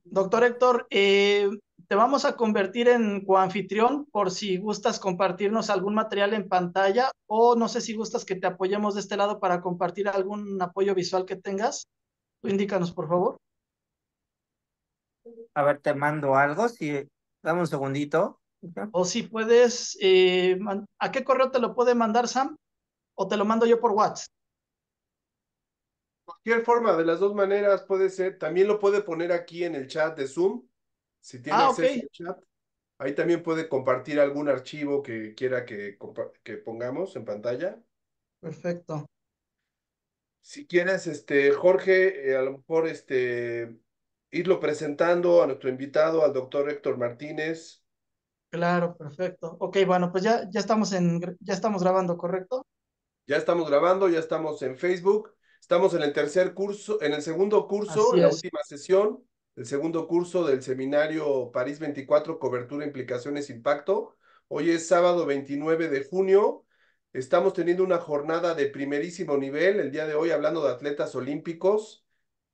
Doctor Héctor, te vamos a convertir en coanfitrión por si gustas compartirnos algún material en pantalla o no sé si gustas que te apoyemos de este lado para compartir algún apoyo visual que tengas. Tú indícanos, por favor. A ver, te mando algo, si dame un segundito. O si puedes, ¿a qué correo te lo puede mandar Sam? ¿O te lo mando yo por WhatsApp? Cualquier forma, de las dos maneras puede ser. También lo puede poner aquí en el chat de Zoom, si tiene Ah, ok, acceso al chat. Ahí también puede compartir algún archivo que quiera que pongamos en pantalla. perfecto. Si quieres, Jorge, a lo mejor irlo presentando a nuestro invitado, al doctor Héctor Martínez. Claro, perfecto. Ok, bueno, pues ya estamos grabando, ¿correcto? Ya estamos grabando, ya estamos en Facebook, estamos en el tercer curso, en el segundo curso, Así en la es. última sesión, el segundo curso del seminario París 24, Cobertura, Implicaciones, Impacto. Hoy es sábado 29 de junio. Estamos teniendo una jornada de primerísimo nivel, el día de hoy hablando de atletas olímpicos.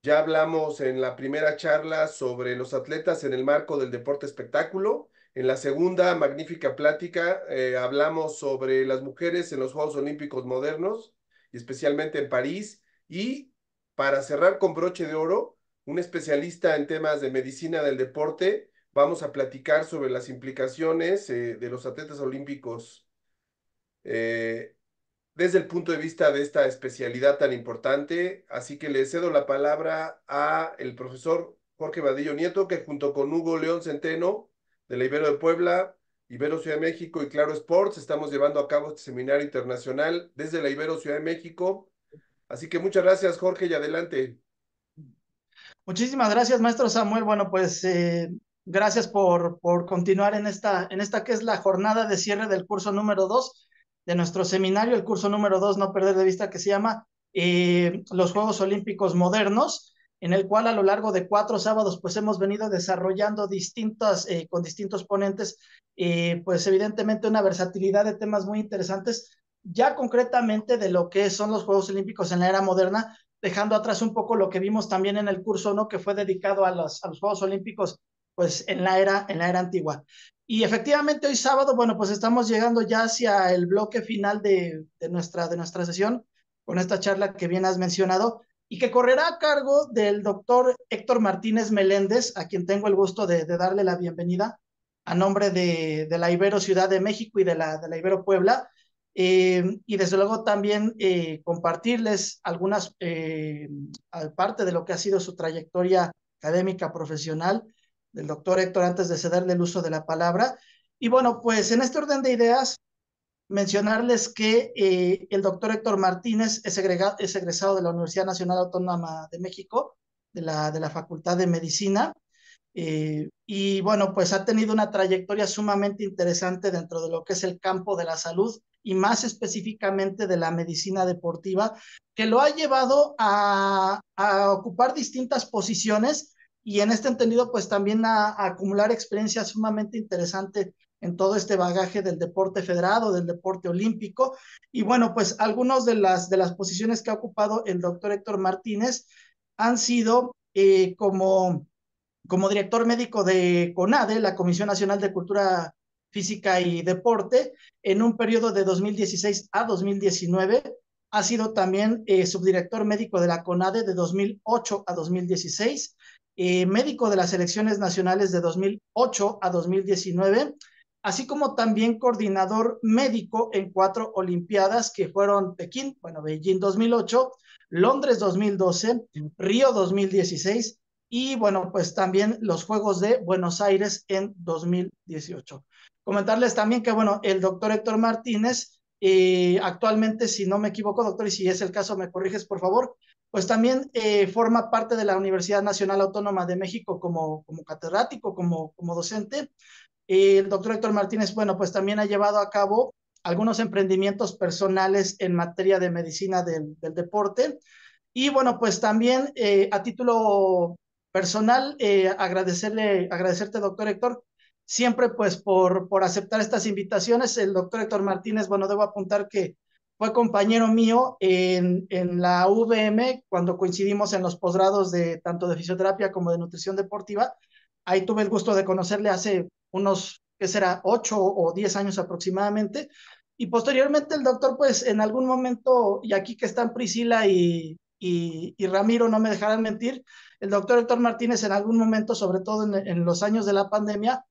Ya hablamos en la primera charla sobre los atletas en el marco del deporte espectáculo. En la segunda magnífica plática hablamos sobre las mujeres en los Juegos Olímpicos modernos, y especialmente en París. Y para cerrar con broche de oro, un especialista en temas de medicina del deporte, vamos a platicar sobre las implicaciones de los atletas olímpicos eh, desde el punto de vista de esta especialidad tan importante. Así que le cedo la palabra a el profesor Jorge Vadillo Nieto, que junto con Hugo León Centeno, de la Ibero de Puebla, Ibero Ciudad de México y Claro Sports, estamos llevando a cabo este seminario internacional desde la Ibero Ciudad de México. Así que muchas gracias, Jorge, y adelante. Muchísimas gracias, maestro Samuel. Bueno, pues gracias por continuar en esta que es la jornada de cierre del curso número 2 de nuestro seminario, el curso número 2, no perder de vista, que se llama los Juegos Olímpicos Modernos, en el cual a lo largo de 4 sábados pues hemos venido desarrollando con distintos ponentes, pues evidentemente una versatilidad de temas muy interesantes, ya concretamente de lo que son los Juegos Olímpicos en la era moderna, dejando atrás un poco lo que vimos también en el curso, ¿no? Que fue dedicado a los Juegos Olímpicos, pues en la era antigua. Y efectivamente hoy sábado, bueno, pues estamos llegando ya hacia el bloque final de nuestra sesión, con esta charla que bien has mencionado, y que correrá a cargo del doctor Héctor Martínez Meléndez, a quien tengo el gusto de darle la bienvenida a nombre de la Ibero Ciudad de México y de la Ibero Puebla. Y desde luego también compartirles algunas parte de lo que ha sido su trayectoria académica profesional del doctor Héctor antes de cederle el uso de la palabra. Y bueno, pues en este orden de ideas, mencionarles que el doctor Héctor Martínez es egresado de la Universidad Nacional Autónoma de México, de la Facultad de Medicina, y bueno, pues ha tenido una trayectoria sumamente interesante dentro de lo que es el campo de la salud y más específicamente de la medicina deportiva, que lo ha llevado a ocupar distintas posiciones y en este entendido pues también a acumular experiencia sumamente interesante en todo este bagaje del deporte federado, del deporte olímpico. Y bueno, pues algunas de las posiciones que ha ocupado el doctor Héctor Martínez han sido como director médico de CONADE, la Comisión Nacional de Cultura Física y Deporte, en un periodo de 2016 a 2019. Ha sido también subdirector médico de la CONADE de 2008 a 2016, médico de las selecciones nacionales de 2008 a 2019, así como también coordinador médico en 4 Olimpiadas que fueron Pekín, bueno, Beijing 2008, Londres 2012, Río 2016 y bueno, pues también los Juegos de Buenos Aires en 2018. Comentarles también que, bueno, el doctor Héctor Martínez, actualmente, si no me equivoco, doctor, y si es el caso, me corriges, por favor, pues también forma parte de la Universidad Nacional Autónoma de México como catedrático, como docente. El doctor Héctor Martínez, bueno, pues también ha llevado a cabo algunos emprendimientos personales en materia de medicina del deporte. Y bueno, pues también a título personal, agradecerte, doctor Héctor, siempre pues por aceptar estas invitaciones. El doctor Héctor Martínez, bueno, debo apuntar que fue compañero mío en la UVM cuando coincidimos en los posgrados de tanto de fisioterapia como de nutrición deportiva. Ahí tuve el gusto de conocerle hace unos, ¿qué será?, 8 o 10 años aproximadamente. Y posteriormente el doctor, pues en algún momento, y aquí que están Priscila y Ramiro, no me dejarán mentir, el doctor Héctor Martínez en algún momento, sobre todo en los años de la pandemia,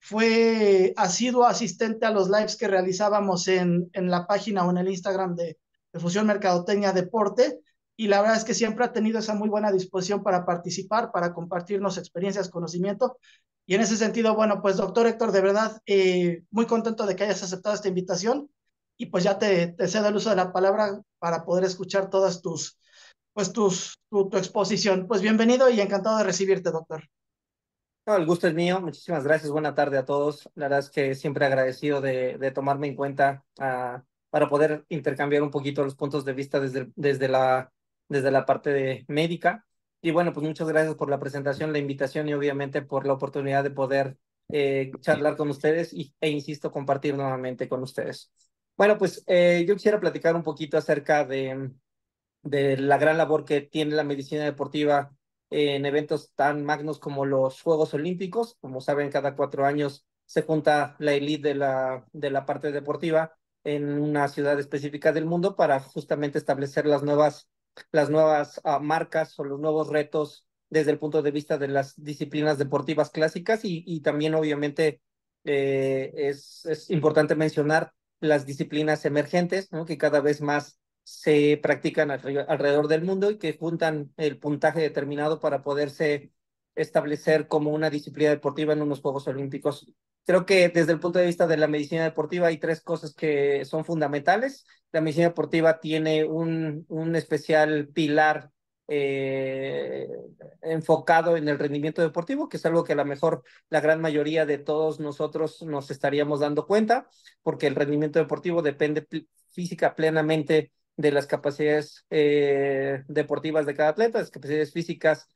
fue asiduo asistente a los lives que realizábamos en la página o en el Instagram de Fusión Mercadotecnia Deporte, y la verdad es que siempre ha tenido esa muy buena disposición para participar, para compartirnos experiencias, conocimiento, y en ese sentido, bueno, pues doctor Héctor, de verdad, muy contento de que hayas aceptado esta invitación, y pues ya te cedo el uso de la palabra para poder escuchar todas tu exposición. Pues bienvenido y encantado de recibirte, doctor. No, el gusto es mío. Muchísimas gracias. Buena tarde a todos. La verdad es que siempre agradecido de tomarme en cuenta para poder intercambiar un poquito los puntos de vista desde la parte de médica. Y bueno, pues muchas gracias por la presentación, la invitación y obviamente por la oportunidad de poder charlar con ustedes e insisto, compartir nuevamente con ustedes. Bueno, pues yo quisiera platicar un poquito acerca de la gran labor que tiene la medicina deportiva en eventos tan magnos como los Juegos Olímpicos. Como saben, cada 4 años se junta la élite de la parte deportiva en una ciudad específica del mundo para justamente establecer las nuevas marcas o los nuevos retos desde el punto de vista de las disciplinas deportivas clásicas y también obviamente es importante mencionar las disciplinas emergentes, ¿no? Que cada vez más se practican alrededor del mundo y que juntan el puntaje determinado para poderse establecer como una disciplina deportiva en unos Juegos Olímpicos. Creo que desde el punto de vista de la medicina deportiva hay tres cosas que son fundamentales. La medicina deportiva tiene un especial pilar eh, enfocado en el rendimiento deportivo, que es algo que a lo mejor la gran mayoría de todos nosotros nos estaríamos dando cuenta, porque el rendimiento deportivo depende física plenamente de las capacidades deportivas de cada atleta, las capacidades físicas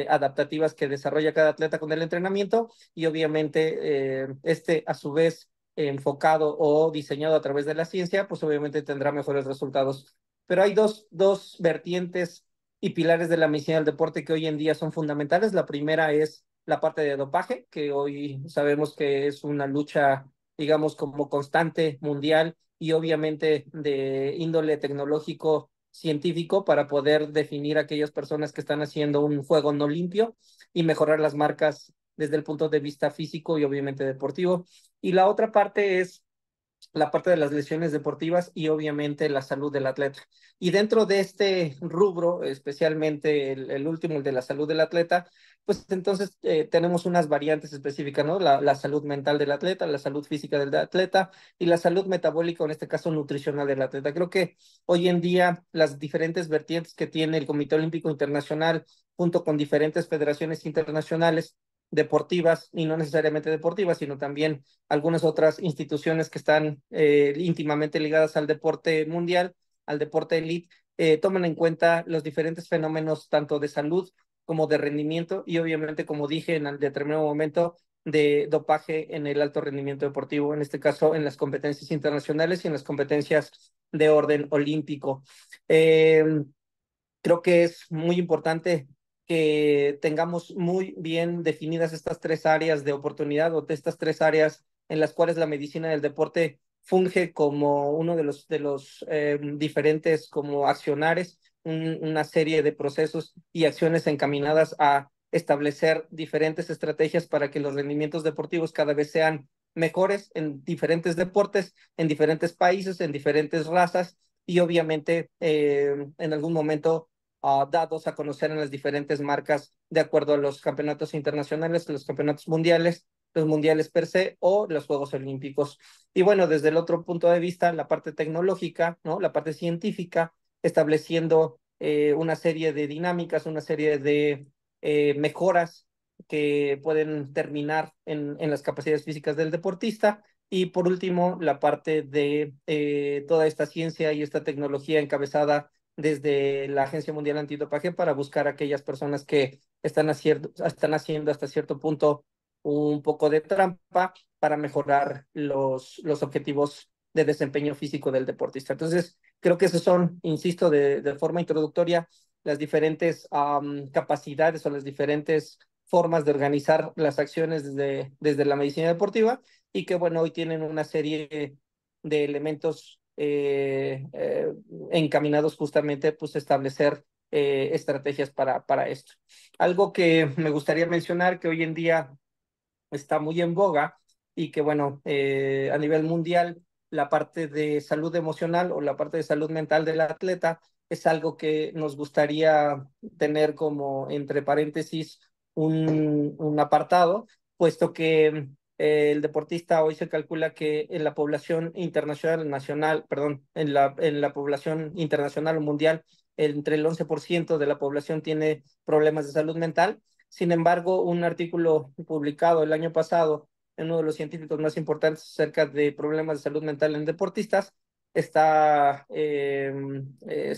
adaptativas que desarrolla cada atleta con el entrenamiento y obviamente a su vez enfocado o diseñado a través de la ciencia, pues obviamente tendrá mejores resultados. Pero hay dos vertientes y pilares de la medicina del deporte que hoy en día son fundamentales. La primera es la parte de dopaje, que hoy sabemos que es una lucha, digamos, como constante mundial y obviamente de índole tecnológico científico para poder definir a aquellas personas que están haciendo un juego no limpio y mejorar las marcas desde el punto de vista físico y obviamente deportivo. Y la otra parte es la parte de las lesiones deportivas y obviamente la salud del atleta. Y dentro de este rubro, especialmente el último, el de la salud del atleta, pues entonces tenemos unas variantes específicas, ¿no? La salud mental del atleta, la salud física del atleta y la salud metabólica, o en este caso nutricional del atleta. Creo que hoy en día las diferentes vertientes que tiene el Comité Olímpico Internacional junto con diferentes federaciones internacionales deportivas y no necesariamente deportivas, sino también algunas otras instituciones que están íntimamente ligadas al deporte mundial, al deporte elite, toman en cuenta los diferentes fenómenos tanto de salud como de rendimiento y obviamente, como dije en el determinado momento, de dopaje en el alto rendimiento deportivo, en este caso en las competencias internacionales y en las competencias de orden olímpico. Creo que es muy importante que tengamos muy bien definidas estas tres áreas de oportunidad o de estas tres áreas en las cuales la medicina del deporte funge como uno de los diferentes como accionares, una serie de procesos y acciones encaminadas a establecer diferentes estrategias para que los rendimientos deportivos cada vez sean mejores en diferentes deportes, en diferentes países, en diferentes razas y obviamente en algún momento dados a conocer en las diferentes marcas de acuerdo a los campeonatos internacionales, los campeonatos mundiales, los mundiales per se o los Juegos Olímpicos. Y bueno, desde el otro punto de vista, la parte tecnológica, ¿no? La parte científica, estableciendo una serie de dinámicas, una serie de mejoras que pueden terminar en las capacidades físicas del deportista. Y por último, la parte de toda esta ciencia y esta tecnología encabezada desde la Agencia Mundial Antidopaje para buscar a aquellas personas que están haciendo hasta cierto punto un poco de trampa para mejorar los objetivos de desempeño físico del deportista. Entonces, creo que esos son, insisto, de forma introductoria, las diferentes capacidades o las diferentes formas de organizar las acciones desde la medicina deportiva y que, bueno, hoy tienen una serie de elementos encaminados justamente pues, a establecer estrategias para esto. Algo que me gustaría mencionar que hoy en día está muy en boga y que, bueno, a nivel mundial, la parte de salud emocional o la parte de salud mental del atleta es algo que nos gustaría tener como, entre paréntesis, un apartado, puesto que el deportista hoy se calcula que en la población internacional, nacional, perdón, en la población internacional o mundial, entre el 11% de la población tiene problemas de salud mental. Sin embargo, un artículo publicado el año pasado en uno de los científicos más importantes acerca de problemas de salud mental en deportistas está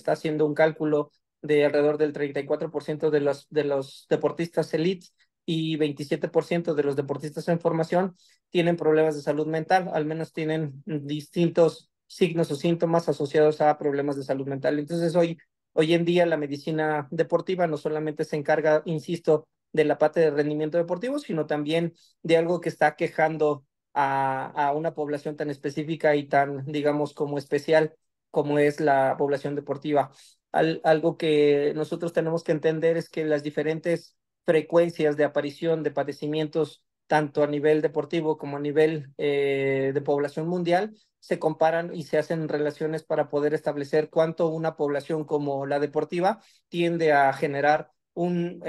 haciendo un cálculo de alrededor del 34% de los deportistas elite y 27% de los deportistas en formación tienen problemas de salud mental, al menos tienen distintos signos o síntomas asociados a problemas de salud mental. Entonces, hoy en día la medicina deportiva no solamente se encarga, insisto, de la parte de rendimiento deportivo, sino también de algo que está quejando a una población tan específica y tan, digamos, como especial como es la población deportiva. Algo que nosotros tenemos que entender es que las diferentes frecuencias de aparición de padecimientos, tanto a nivel deportivo como a nivel de población mundial, se comparan y se hacen relaciones para poder establecer cuánto una población como la deportiva tiende a generar un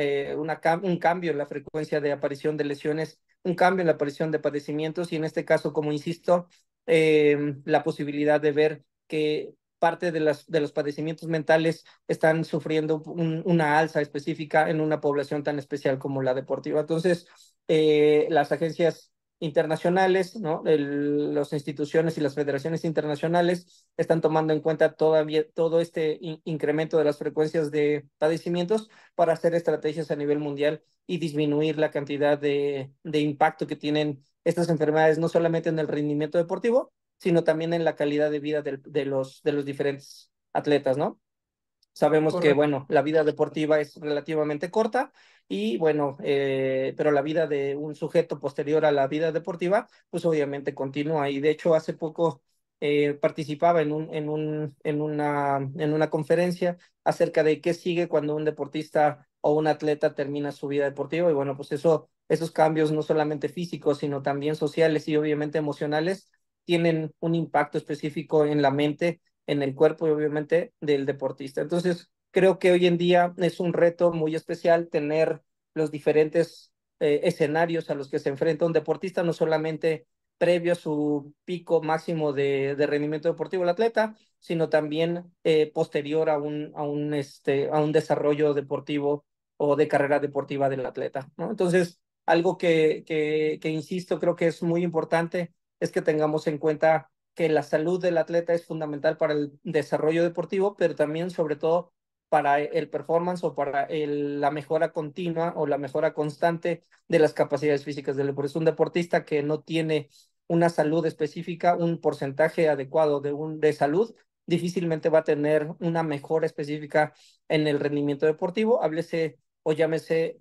cambio en la frecuencia de aparición de lesiones, un cambio en la aparición de padecimientos y en este caso, como insisto, la posibilidad de ver que parte de los padecimientos mentales están sufriendo una alza específica en una población tan especial como la deportiva. Entonces, las agencias internacionales, ¿no? Las instituciones y las federaciones internacionales están tomando en cuenta todavía todo este incremento de las frecuencias de padecimientos para hacer estrategias a nivel mundial y disminuir la cantidad de impacto que tienen estas enfermedades, no solamente en el rendimiento deportivo, sino también en la calidad de vida de los diferentes atletas, ¿no? Sabemos que, Correcto. bueno, la vida deportiva es relativamente corta y, bueno, pero la vida de un sujeto posterior a la vida deportiva, pues obviamente continúa. Y de hecho, hace poco participaba en una conferencia acerca de qué sigue cuando un deportista o un atleta termina su vida deportiva. Y bueno, pues esos cambios no solamente físicos, sino también sociales y obviamente emocionales, tienen un impacto específico en la mente, en el cuerpo y obviamente del deportista. Entonces, creo que hoy en día es un reto muy especial tener los diferentes escenarios a los que se enfrenta un deportista, no solamente previo a su pico máximo de rendimiento deportivo el atleta, sino también posterior a un desarrollo deportivo o de carrera deportiva del atleta, ¿no? Entonces, algo que insisto, creo que es muy importante es que tengamos en cuenta que la salud del atleta es fundamental para el desarrollo deportivo, pero también, sobre todo, para el performance o para la mejora continua o la mejora constante de las capacidades físicas del deportista. Un deportista que no tiene una salud específica, un porcentaje adecuado de salud, difícilmente va a tener una mejora específica en el rendimiento deportivo. Háblese o llámese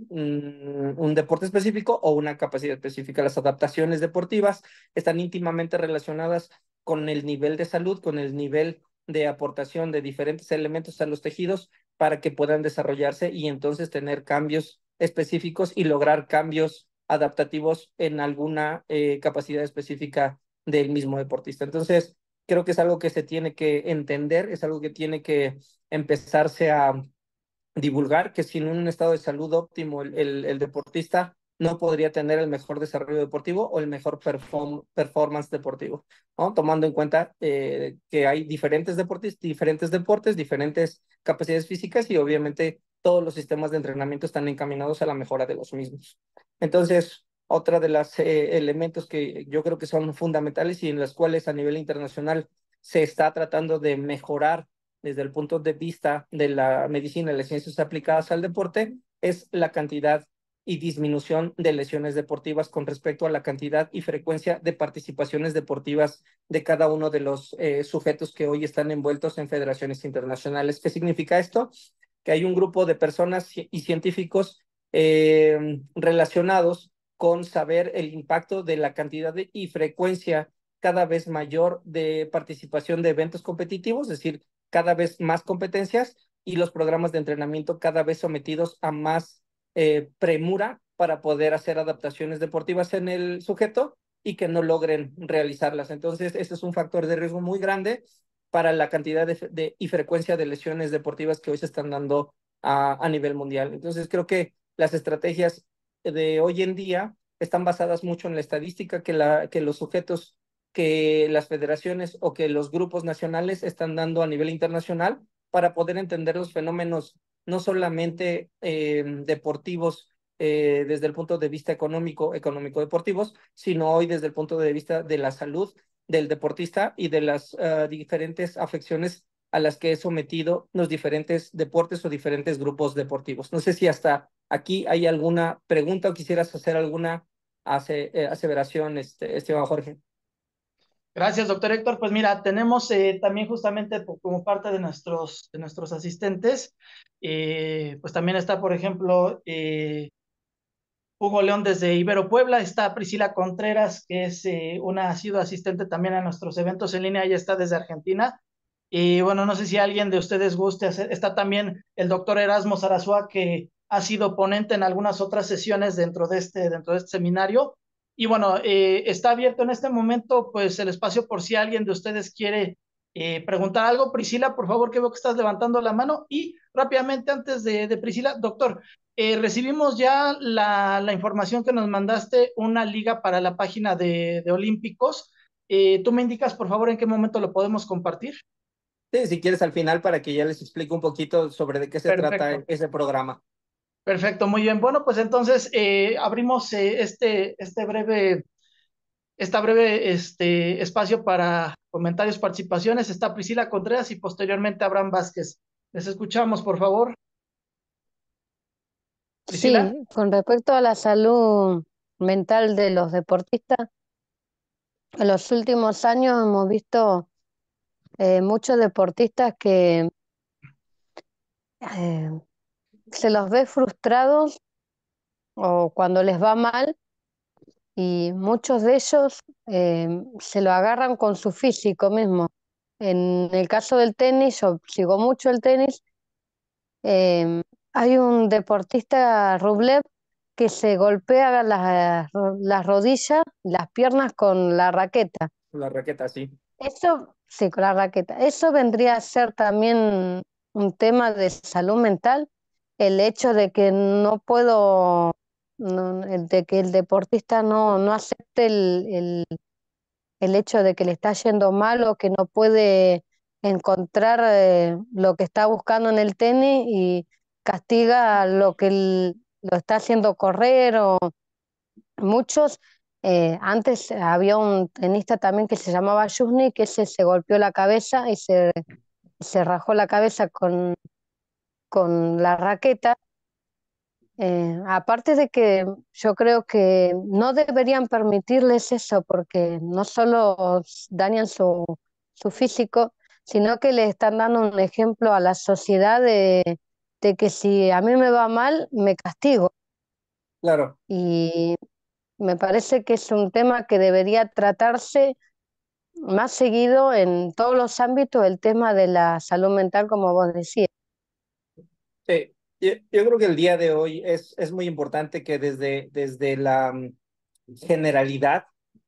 un deporte específico o una capacidad específica. Las adaptaciones deportivas están íntimamente relacionadas con el nivel de salud, con el nivel de aportación de diferentes elementos a los tejidos para que puedan desarrollarse y entonces tener cambios específicos y lograr cambios adaptativos en alguna capacidad específica del mismo deportista. Entonces, creo que es algo que se tiene que entender, es algo que tiene que empezarse a divulgar, que sin un estado de salud óptimo el deportista no podría tener el mejor desarrollo deportivo o el mejor performance deportivo, ¿no? Tomando en cuenta que hay diferentes deportes, diferentes capacidades físicas y obviamente todos los sistemas de entrenamiento están encaminados a la mejora de los mismos. Entonces, otra de los elementos que yo creo que son fundamentales y en las cuales a nivel internacional se está tratando de mejorar desde el punto de vista de la medicina y las ciencias aplicadas al deporte, es la cantidad y disminución de lesiones deportivas con respecto a la cantidad y frecuencia de participaciones deportivas de cada uno de los sujetos que hoy están envueltos en federaciones internacionales. ¿Qué significa esto? Que hay un grupo de personas y científicos relacionados con saber el impacto de la cantidad y frecuencia cada vez mayor de participación de eventos competitivos, es decir, cada vez más competencias y los programas de entrenamiento cada vez sometidos a más premura para poder hacer adaptaciones deportivas en el sujeto y que no logren realizarlas. Entonces, ese es un factor de riesgo muy grande para la cantidad y frecuencia de lesiones deportivas que hoy se están dando a nivel mundial. Entonces, creo que las estrategias de hoy en día están basadas mucho en la estadística que los sujetos, que las federaciones o que los grupos nacionales están dando a nivel internacional para poder entender los fenómenos no solamente deportivos desde el punto de vista económico-deportivos, sino hoy desde el punto de vista de la salud del deportista y de las diferentes afecciones a las que he sometido los diferentes deportes o diferentes grupos deportivos. No sé si hasta aquí hay alguna pregunta o quisieras hacer alguna aseveración, estimado Jorge. Gracias, doctor Héctor. Pues mira, tenemos también justamente como parte de nuestros asistentes, pues también está, por ejemplo, Hugo León desde Ibero Puebla, está Priscila Contreras, que es ha sido asistente también a nuestros eventos en línea, ella está desde Argentina. Y bueno, no sé si alguien de ustedes guste hacer, está también el doctor Erasmo Sarasúa, que ha sido ponente en algunas otras sesiones dentro de este seminario. Y bueno, está abierto en este momento pues el espacio por si alguien de ustedes quiere preguntar algo. Priscila, por favor, que veo que estás levantando la mano. Y rápidamente antes de Priscila, doctor, recibimos ya la información que nos mandaste, una liga para la página de Olímpicos. ¿Tú me indicas, por favor, en qué momento lo podemos compartir? Sí, si quieres al final para que ya les explique un poquito sobre de qué se trata Perfecto, ese programa. perfecto, muy bien. Bueno, pues entonces abrimos esta breve espacio para comentarios, participaciones. Está Priscila Contreras y posteriormente Abraham Vázquez. Les escuchamos, por favor. Priscila. Sí, con respecto a la salud mental de los deportistas, en los últimos años hemos visto muchos deportistas que eh, se los ve frustrados o cuando les va mal y muchos de ellos se lo agarran con su físico mismo. En el caso del tenis, yo sigo mucho el tenis, eh, hay un deportista, Rublev, que se golpea las rodillas, las piernas con la raqueta. La raqueta, sí. Eso, sí, con la raqueta. Eso vendría a ser también un tema de salud mental, el hecho de que no puedo, de que el deportista no acepte el hecho de que le está yendo mal o que no puede encontrar lo que está buscando en el tenis y castiga a lo que lo está haciendo correr o muchos. Antes había un tenista también que se llamaba Yuzny, que ese se golpeó la cabeza y se rajó la cabeza con la raqueta. Aparte de que yo creo que no deberían permitirles eso porque no solo dañan su físico, sino que le están dando un ejemplo a la sociedad de que si a mí me va mal, me castigo. Claro. Y me parece que es un tema que debería tratarse más seguido en todos los ámbitos, el tema de la salud mental, como vos decías. Sí, yo creo que el día de hoy es muy importante que desde la generalidad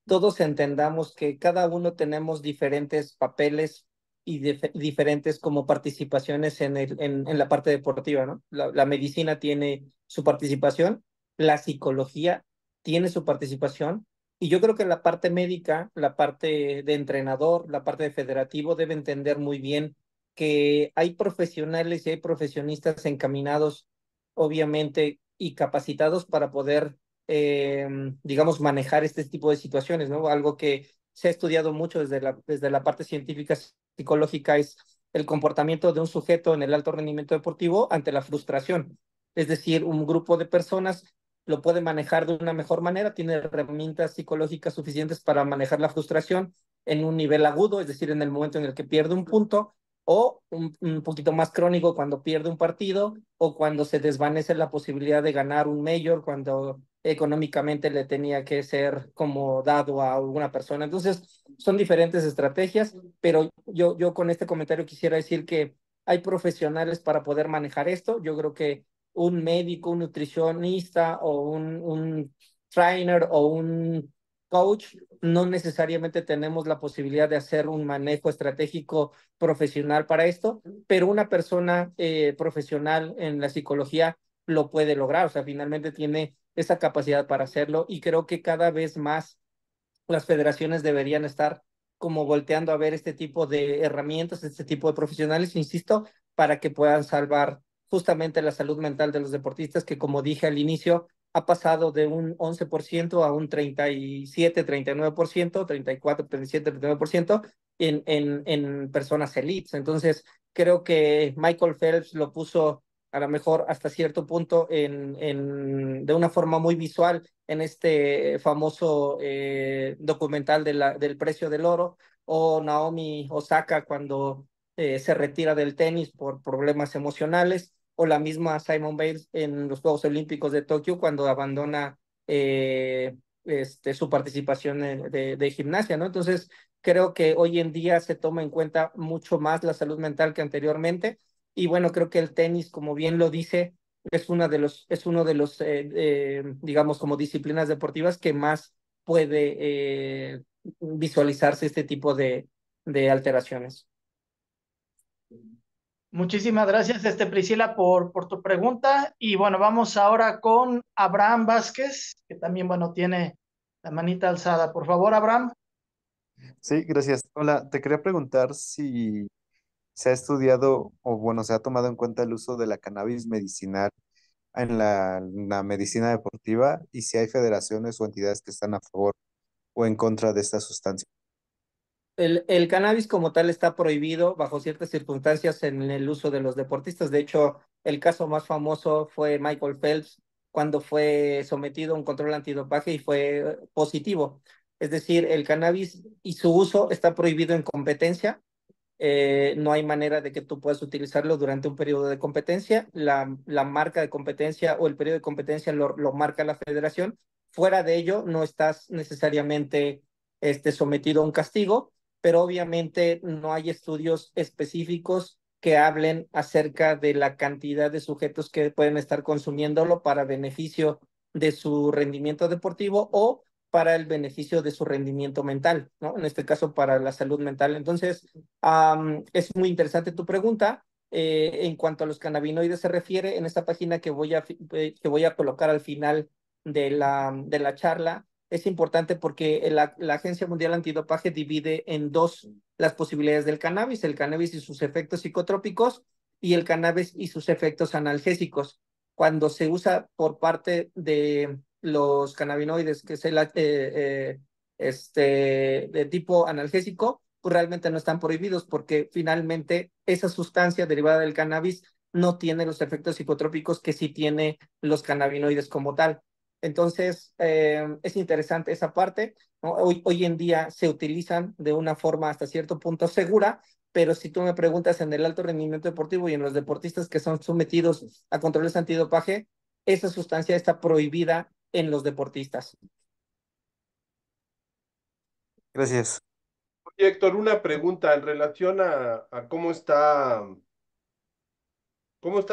todos entendamos que cada uno tenemos diferentes papeles y diferentes como participaciones en la parte deportiva, ¿no? La medicina tiene su participación, la psicología tiene su participación, y yo creo que la parte médica, la parte de entrenador, la parte de federativo debe entender muy bien que hay profesionales y hay profesionistas encaminados, obviamente, y capacitados para poder, digamos, manejar este tipo de situaciones, ¿no? Algo que se ha estudiado mucho desde la parte científica psicológica es el comportamiento de un sujeto en el alto rendimiento deportivo ante la frustración. Es decir, un grupo de personas lo puede manejar de una mejor manera, tiene herramientas psicológicas suficientes para manejar la frustración en un nivel agudo, es decir, en el momento en el que pierde un punto, o un poquito más crónico cuando pierde un partido, o cuando se desvanece la posibilidad de ganar un mayor, cuando económicamente le tenía que ser como dado a alguna persona. Entonces, son diferentes estrategias, pero yo con este comentario quisiera decir que hay profesionales para poder manejar esto. Yo creo que un médico, un nutricionista o un trainer o un coach, no necesariamente tenemos la posibilidad de hacer un manejo estratégico profesional para esto, pero una persona profesional en la psicología lo puede lograr, o sea, finalmente tiene esa capacidad para hacerlo y creo que cada vez más las federaciones deberían estar como volteando a ver este tipo de herramientas, este tipo de profesionales, insisto, para que puedan salvar justamente la salud mental de los deportistas, que como dije al inicio, ha pasado de un 11% a un 37, 39%, 34, 37, 39% en personas elites. Entonces, creo que Michael Phelps lo puso a lo mejor hasta cierto punto de una forma muy visual en este famoso documental del precio del oro, o Naomi Osaka cuando se retira del tenis por problemas emocionales, o la misma Simone Biles en los Juegos Olímpicos de Tokio cuando abandona su participación de gimnasia, ¿no? Entonces, creo que hoy en día se toma en cuenta mucho más la salud mental que anteriormente, y bueno, creo que el tenis, como bien lo dice, es uno de los digamos, como disciplinas deportivas que más puede visualizarse este tipo de alteraciones. Muchísimas gracias, Priscila, por tu pregunta. Y bueno, vamos ahora con Abraham Vázquez, que también, bueno, tiene la manita alzada. Por favor, Abraham. Sí, gracias. Hola, te quería preguntar si se ha estudiado o bueno, se ha tomado en cuenta el uso de la cannabis medicinal en la medicina deportiva y si hay federaciones o entidades que están a favor o en contra de esta sustancia. El cannabis como tal está prohibido bajo ciertas circunstancias en el uso de los deportistas. De hecho, el caso más famoso fue Michael Phelps cuando fue sometido a un control antidopaje y fue positivo. Es decir, el cannabis y su uso está prohibido en competencia. No hay manera de que tú puedas utilizarlo durante un periodo de competencia. La marca de competencia o el periodo de competencia lo marca la federación. Fuera de ello, no estás necesariamente sometido a un castigo, pero obviamente no hay estudios específicos que hablen acerca de la cantidad de sujetos que pueden estar consumiéndolo para beneficio de su rendimiento deportivo o para el beneficio de su rendimiento mental, ¿no? En este caso, para la salud mental. Entonces, es muy interesante tu pregunta. En cuanto a los cannabinoides se refiere, en esta página que voy a colocar al final de la charla, es importante porque la Agencia Mundial Antidopaje divide en dos las posibilidades del cannabis: el cannabis y sus efectos psicotrópicos y el cannabis y sus efectos analgésicos. Cuando se usa por parte de los cannabinoides, que es de tipo analgésico, pues realmente no están prohibidos porque finalmente esa sustancia derivada del cannabis no tiene los efectos psicotrópicos que sí tiene los cannabinoides como tal. Entonces, es interesante esa parte, ¿no? Hoy en día se utilizan de una forma hasta cierto punto segura, pero si tú me preguntas en el alto rendimiento deportivo y en los deportistas que son sometidos a controles antidopaje, esa sustancia está prohibida en los deportistas. Gracias. Oye, Héctor, una pregunta en relación a cómo está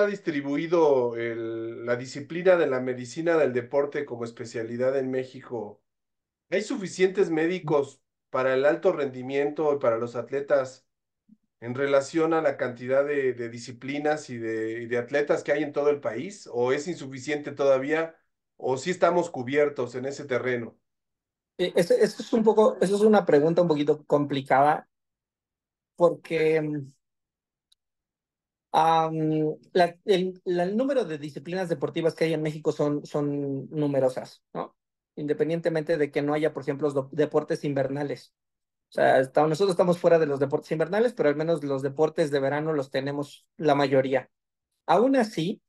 distribuido la disciplina de la medicina del deporte como especialidad en México. ¿Hay suficientes médicos para el alto rendimiento y para los atletas en relación a la cantidad de disciplinas y de atletas que hay en todo el país? ¿O es insuficiente todavía? ¿O sí estamos cubiertos en ese terreno? Eso es una pregunta un poquito complicada porque el número de disciplinas deportivas que hay en México son numerosas, ¿no? Independientemente de que no haya, por ejemplo, los deportes invernales. O sea, nosotros estamos fuera de los deportes invernales, pero al menos los deportes de verano los tenemos la mayoría. Aún así,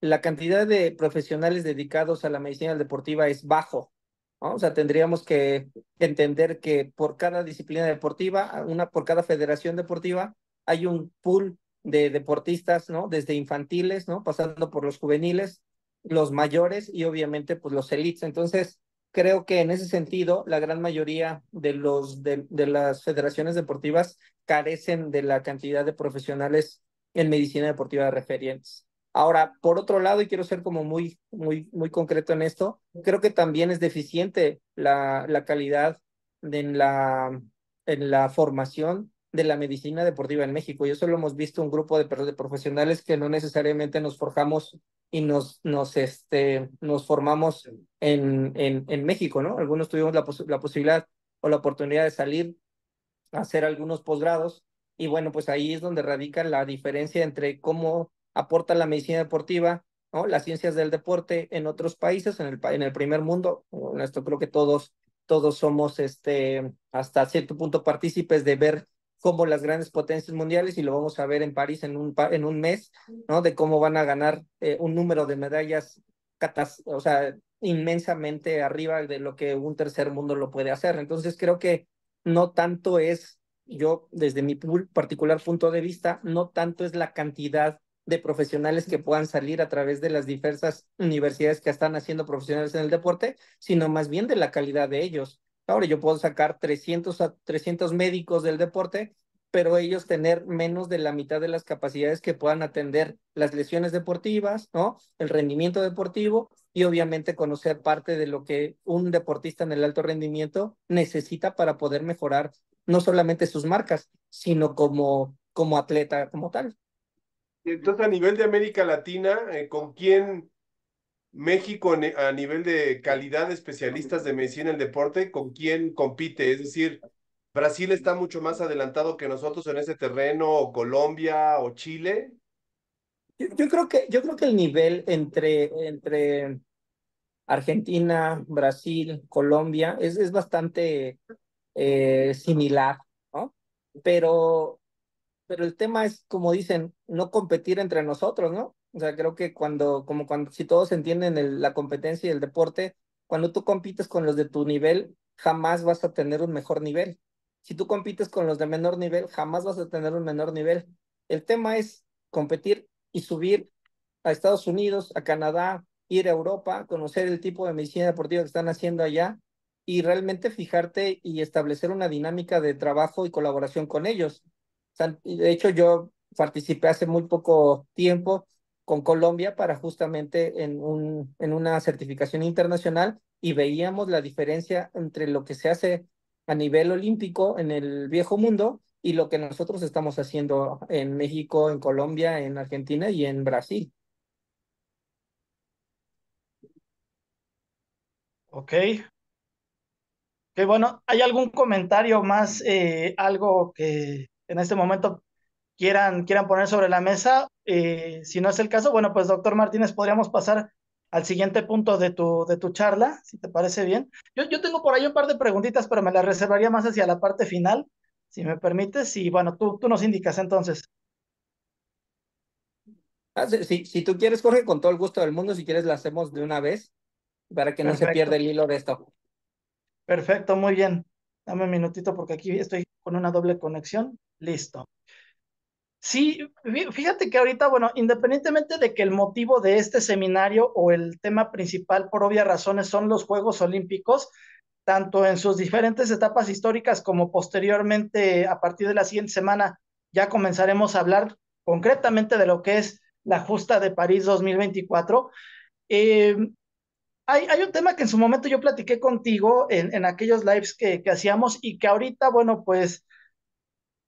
la cantidad de profesionales dedicados a la medicina deportiva es bajo, ¿no? O sea, tendríamos que entender que por cada disciplina deportiva, por cada federación deportiva, hay un pool de deportistas, ¿no? Desde infantiles, ¿no? Pasando por los juveniles, los mayores y obviamente pues los elites. Entonces, creo que en ese sentido, la gran mayoría de las federaciones deportivas carecen de la cantidad de profesionales en medicina deportiva referentes. Ahora, por otro lado, y quiero ser como muy concreto en esto, creo que también es deficiente la calidad en la formación de la medicina deportiva en México. Y eso lo hemos visto un grupo de profesionales que no necesariamente nos forjamos y nos formamos en México, ¿no? Algunos tuvimos la posibilidad o la oportunidad de salir a hacer algunos posgrados y bueno, pues ahí es donde radica la diferencia entre cómo aporta la medicina deportiva, ¿no? Las ciencias del deporte en otros países, en el primer mundo. Bueno, esto creo que todos somos hasta cierto punto partícipes de ver cómo las grandes potencias mundiales, y lo vamos a ver en París en un mes, ¿no? De cómo van a ganar un número de medallas, o sea, inmensamente arriba de lo que un tercer mundo lo puede hacer. Entonces creo que no tanto es, yo desde mi particular punto de vista, no tanto es la cantidad de profesionales que puedan salir a través de las diversas universidades que están haciendo profesionales en el deporte, sino más bien de la calidad de ellos. Ahora yo puedo sacar 300 médicos del deporte, pero ellos tener menos de la mitad de las capacidades que puedan atender las lesiones deportivas, ¿no? El rendimiento deportivo y obviamente conocer parte de lo que un deportista en el alto rendimiento necesita para poder mejorar no solamente sus marcas, sino como atleta como tal. Entonces, a nivel de América Latina, ¿con quién México a nivel de calidad de especialistas de medicina del deporte, con quién compite? Es decir, Brasil está mucho más adelantado que nosotros en ese terreno, o Colombia o Chile. Yo creo que el nivel entre Argentina, Brasil, Colombia es bastante similar, ¿no? Pero pero el tema es, como dicen, no competir entre nosotros, ¿no? O sea, creo que si todos entienden la competencia y el deporte, cuando tú compites con los de tu nivel, jamás vas a tener un mejor nivel. Si tú compites con los de menor nivel, jamás vas a tener un menor nivel. El tema es competir y subir a Estados Unidos, a Canadá, ir a Europa, conocer el tipo de medicina deportiva que están haciendo allá y realmente fijarte y establecer una dinámica de trabajo y colaboración con ellos. De hecho, yo participé hace muy poco tiempo con Colombia para justamente en una certificación internacional y veíamos la diferencia entre lo que se hace a nivel olímpico en el viejo mundo y lo que nosotros estamos haciendo en México, en Colombia, en Argentina y en Brasil. Ok. Que bueno, ¿hay algún comentario más, algo que en este momento quieran poner sobre la mesa? Si no es el caso, bueno, pues doctor Martínez, podríamos pasar al siguiente punto de tu charla, si te parece bien. Yo tengo por ahí un par de preguntitas, pero me las reservaría más hacia la parte final, si me permites, y bueno, tú nos indicas entonces. Si tú quieres, Jorge, con todo el gusto del mundo, si quieres, la hacemos de una vez para que no se pierda Perfecto, el hilo de esto. perfecto, muy bien. Dame un minutito porque aquí estoy con una doble conexión. Listo. Sí, fíjate que ahorita, bueno, independientemente de que el motivo de este seminario o el tema principal, por obvias razones, son los Juegos Olímpicos, tanto en sus diferentes etapas históricas como posteriormente, a partir de la siguiente semana, ya comenzaremos a hablar concretamente de lo que es la justa de París 2024. Eh, hay un tema que en su momento yo platiqué contigo en aquellos lives que hacíamos y que ahorita, bueno, pues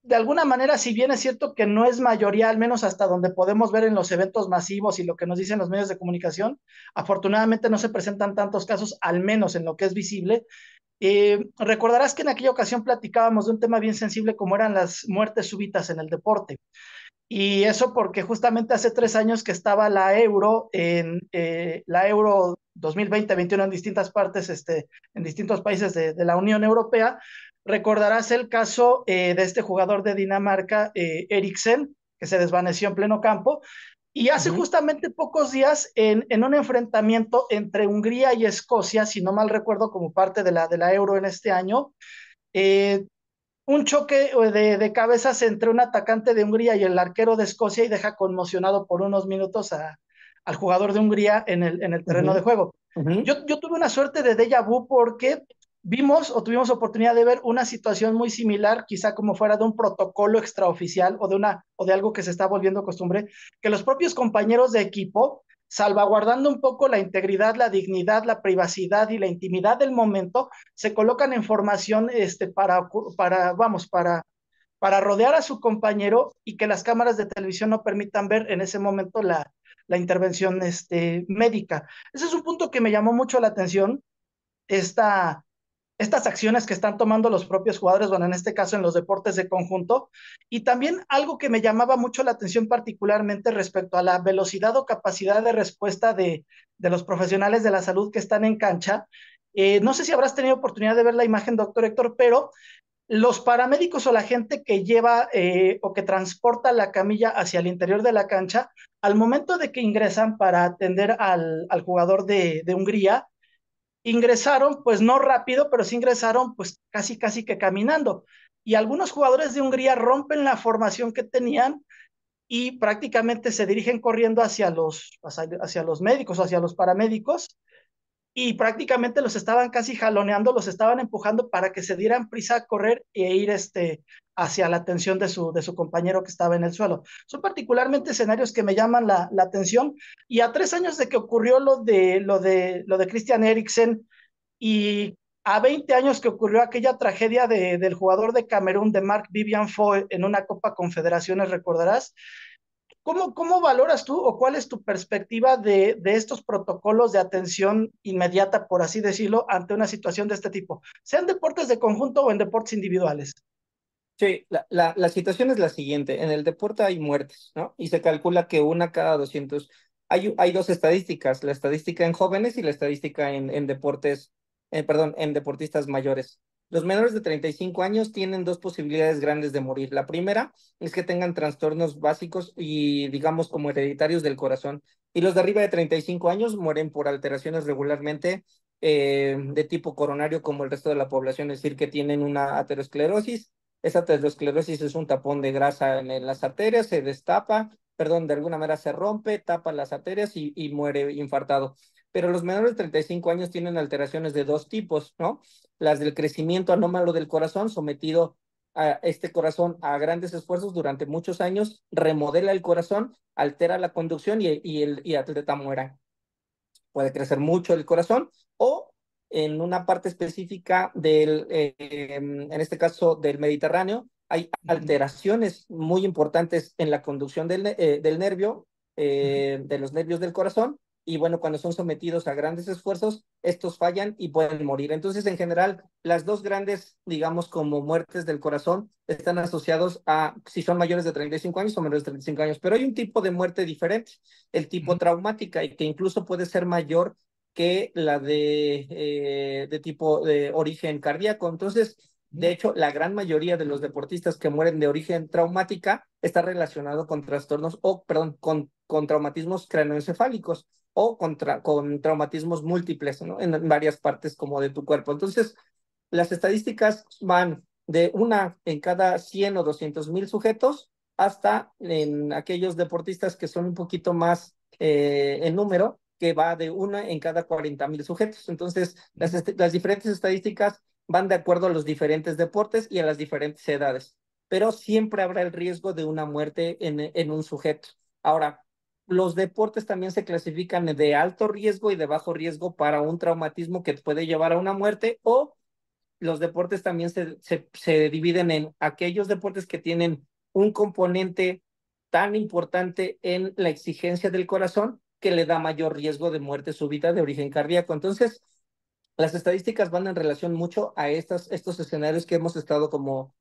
de alguna manera, si bien es cierto que no es mayoría, al menos hasta donde podemos ver en los eventos masivos y lo que nos dicen los medios de comunicación, afortunadamente no se presentan tantos casos, al menos en lo que es visible. Recordarás que en aquella ocasión platicábamos de un tema bien sensible como eran las muertes súbitas en el deporte. Y eso porque justamente hace 3 años que estaba la Euro 2020-21 en distintas partes, en distintos países de la Unión Europea. Recordarás el caso de este jugador de Dinamarca, Eriksen, que se desvaneció en pleno campo. Y hace justamente pocos días, en un enfrentamiento entre Hungría y Escocia, si no mal recuerdo, como parte de la Euro en este año, eh, un choque de cabezas entre un atacante de Hungría y el arquero de Escocia y deja conmocionado por unos minutos al jugador de Hungría en el terreno de juego. Yo tuve una suerte de déjà vu porque vimos o tuvimos oportunidad de ver una situación muy similar, quizá como fuera de un protocolo extraoficial o de algo que se está volviendo costumbre, que los propios compañeros de equipo, salvaguardando un poco la integridad, la dignidad, la privacidad y la intimidad del momento, se colocan en formación para rodear a su compañero y que las cámaras de televisión no permitan ver en ese momento la intervención médica. Ese es un punto que me llamó mucho la atención, esta, estas acciones que están tomando los propios jugadores, bueno, en este caso en los deportes de conjunto, y también algo que me llamaba mucho la atención particularmente respecto a la velocidad o capacidad de respuesta de los profesionales de la salud que están en cancha. No sé si habrás tenido oportunidad de ver la imagen, doctor Héctor, pero los paramédicos o la gente que lleva o que transporta la camilla hacia el interior de la cancha, al momento de que ingresan para atender al jugador de Hungría, ingresaron, pues no rápido, pero sí ingresaron pues casi que caminando. Y algunos jugadores de Hungría rompen la formación que tenían y prácticamente se dirigen corriendo hacia los médicos o hacia los paramédicos y prácticamente los estaban casi jaloneando, los estaban empujando para que se dieran prisa a correr e ir hacia la atención de su compañero que estaba en el suelo. Son particularmente escenarios que me llaman la atención y a 3 años de que ocurrió lo de Christian Eriksen y a 20 años que ocurrió aquella tragedia del jugador de Camerún, de Mark Vivian Foe, en una Copa Confederaciones, recordarás. ¿Cómo valoras tú o cuál es tu perspectiva de estos protocolos de atención inmediata, por así decirlo, ante una situación de este tipo, sean deportes de conjunto o en deportes individuales? Sí, la situación es la siguiente. En el deporte hay muertes, ¿no? Y se calcula que una cada 200. Hay dos estadísticas, la estadística en jóvenes y la estadística en deportes, perdón, en deportistas mayores. Los menores de 35 años tienen dos posibilidades grandes de morir. La primera es que tengan trastornos básicos y, digamos, como hereditarios del corazón. Y los de arriba de 35 años mueren por alteraciones regularmente de tipo coronario, como el resto de la población, es decir, que tienen una aterosclerosis. Esa aterosclerosis es un tapón de grasa en las arterias, se destapa, perdón, de alguna manera se rompe, tapa las arterias y muere infartado. Pero los menores de 35 años tienen alteraciones de dos tipos, ¿no? Las del crecimiento anómalo del corazón, sometido a este corazón a grandes esfuerzos durante muchos años, remodela el corazón, altera la conducción y el atleta muera. Puede crecer mucho el corazón o en una parte específica en este caso del Mediterráneo, hay alteraciones muy importantes en la conducción del nervio, de los nervios del corazón, y bueno, cuando son sometidos a grandes esfuerzos, estos fallan y pueden morir. Entonces, en general, las dos grandes, digamos, como muertes del corazón están asociados a si son mayores de 35 años o menores de 35 años, pero hay un tipo de muerte diferente, el tipo traumática, y que incluso puede ser mayor que la de tipo de origen cardíaco. Entonces, de hecho, la gran mayoría de los deportistas que mueren de origen traumática está relacionado con trastornos, o perdón, con traumatismos craneoencefálicos o con traumatismos múltiples, ¿no? En varias partes como de tu cuerpo. Entonces, las estadísticas van de una en cada 100 o 200,000 sujetos hasta en aquellos deportistas que son un poquito más en número, que va de una en cada 40,000 sujetos. Entonces, las diferentes estadísticas van de acuerdo a los diferentes deportes y a las diferentes edades, pero siempre habrá el riesgo de una muerte en un sujeto. Ahora, los deportes también se clasifican de alto riesgo y de bajo riesgo para un traumatismo que puede llevar a una muerte, o los deportes también se dividen en aquellos deportes que tienen un componente tan importante en la exigencia del corazón que le da mayor riesgo de muerte súbita de origen cardíaco. Entonces, las estadísticas van en relación mucho a estos escenarios que hemos estado como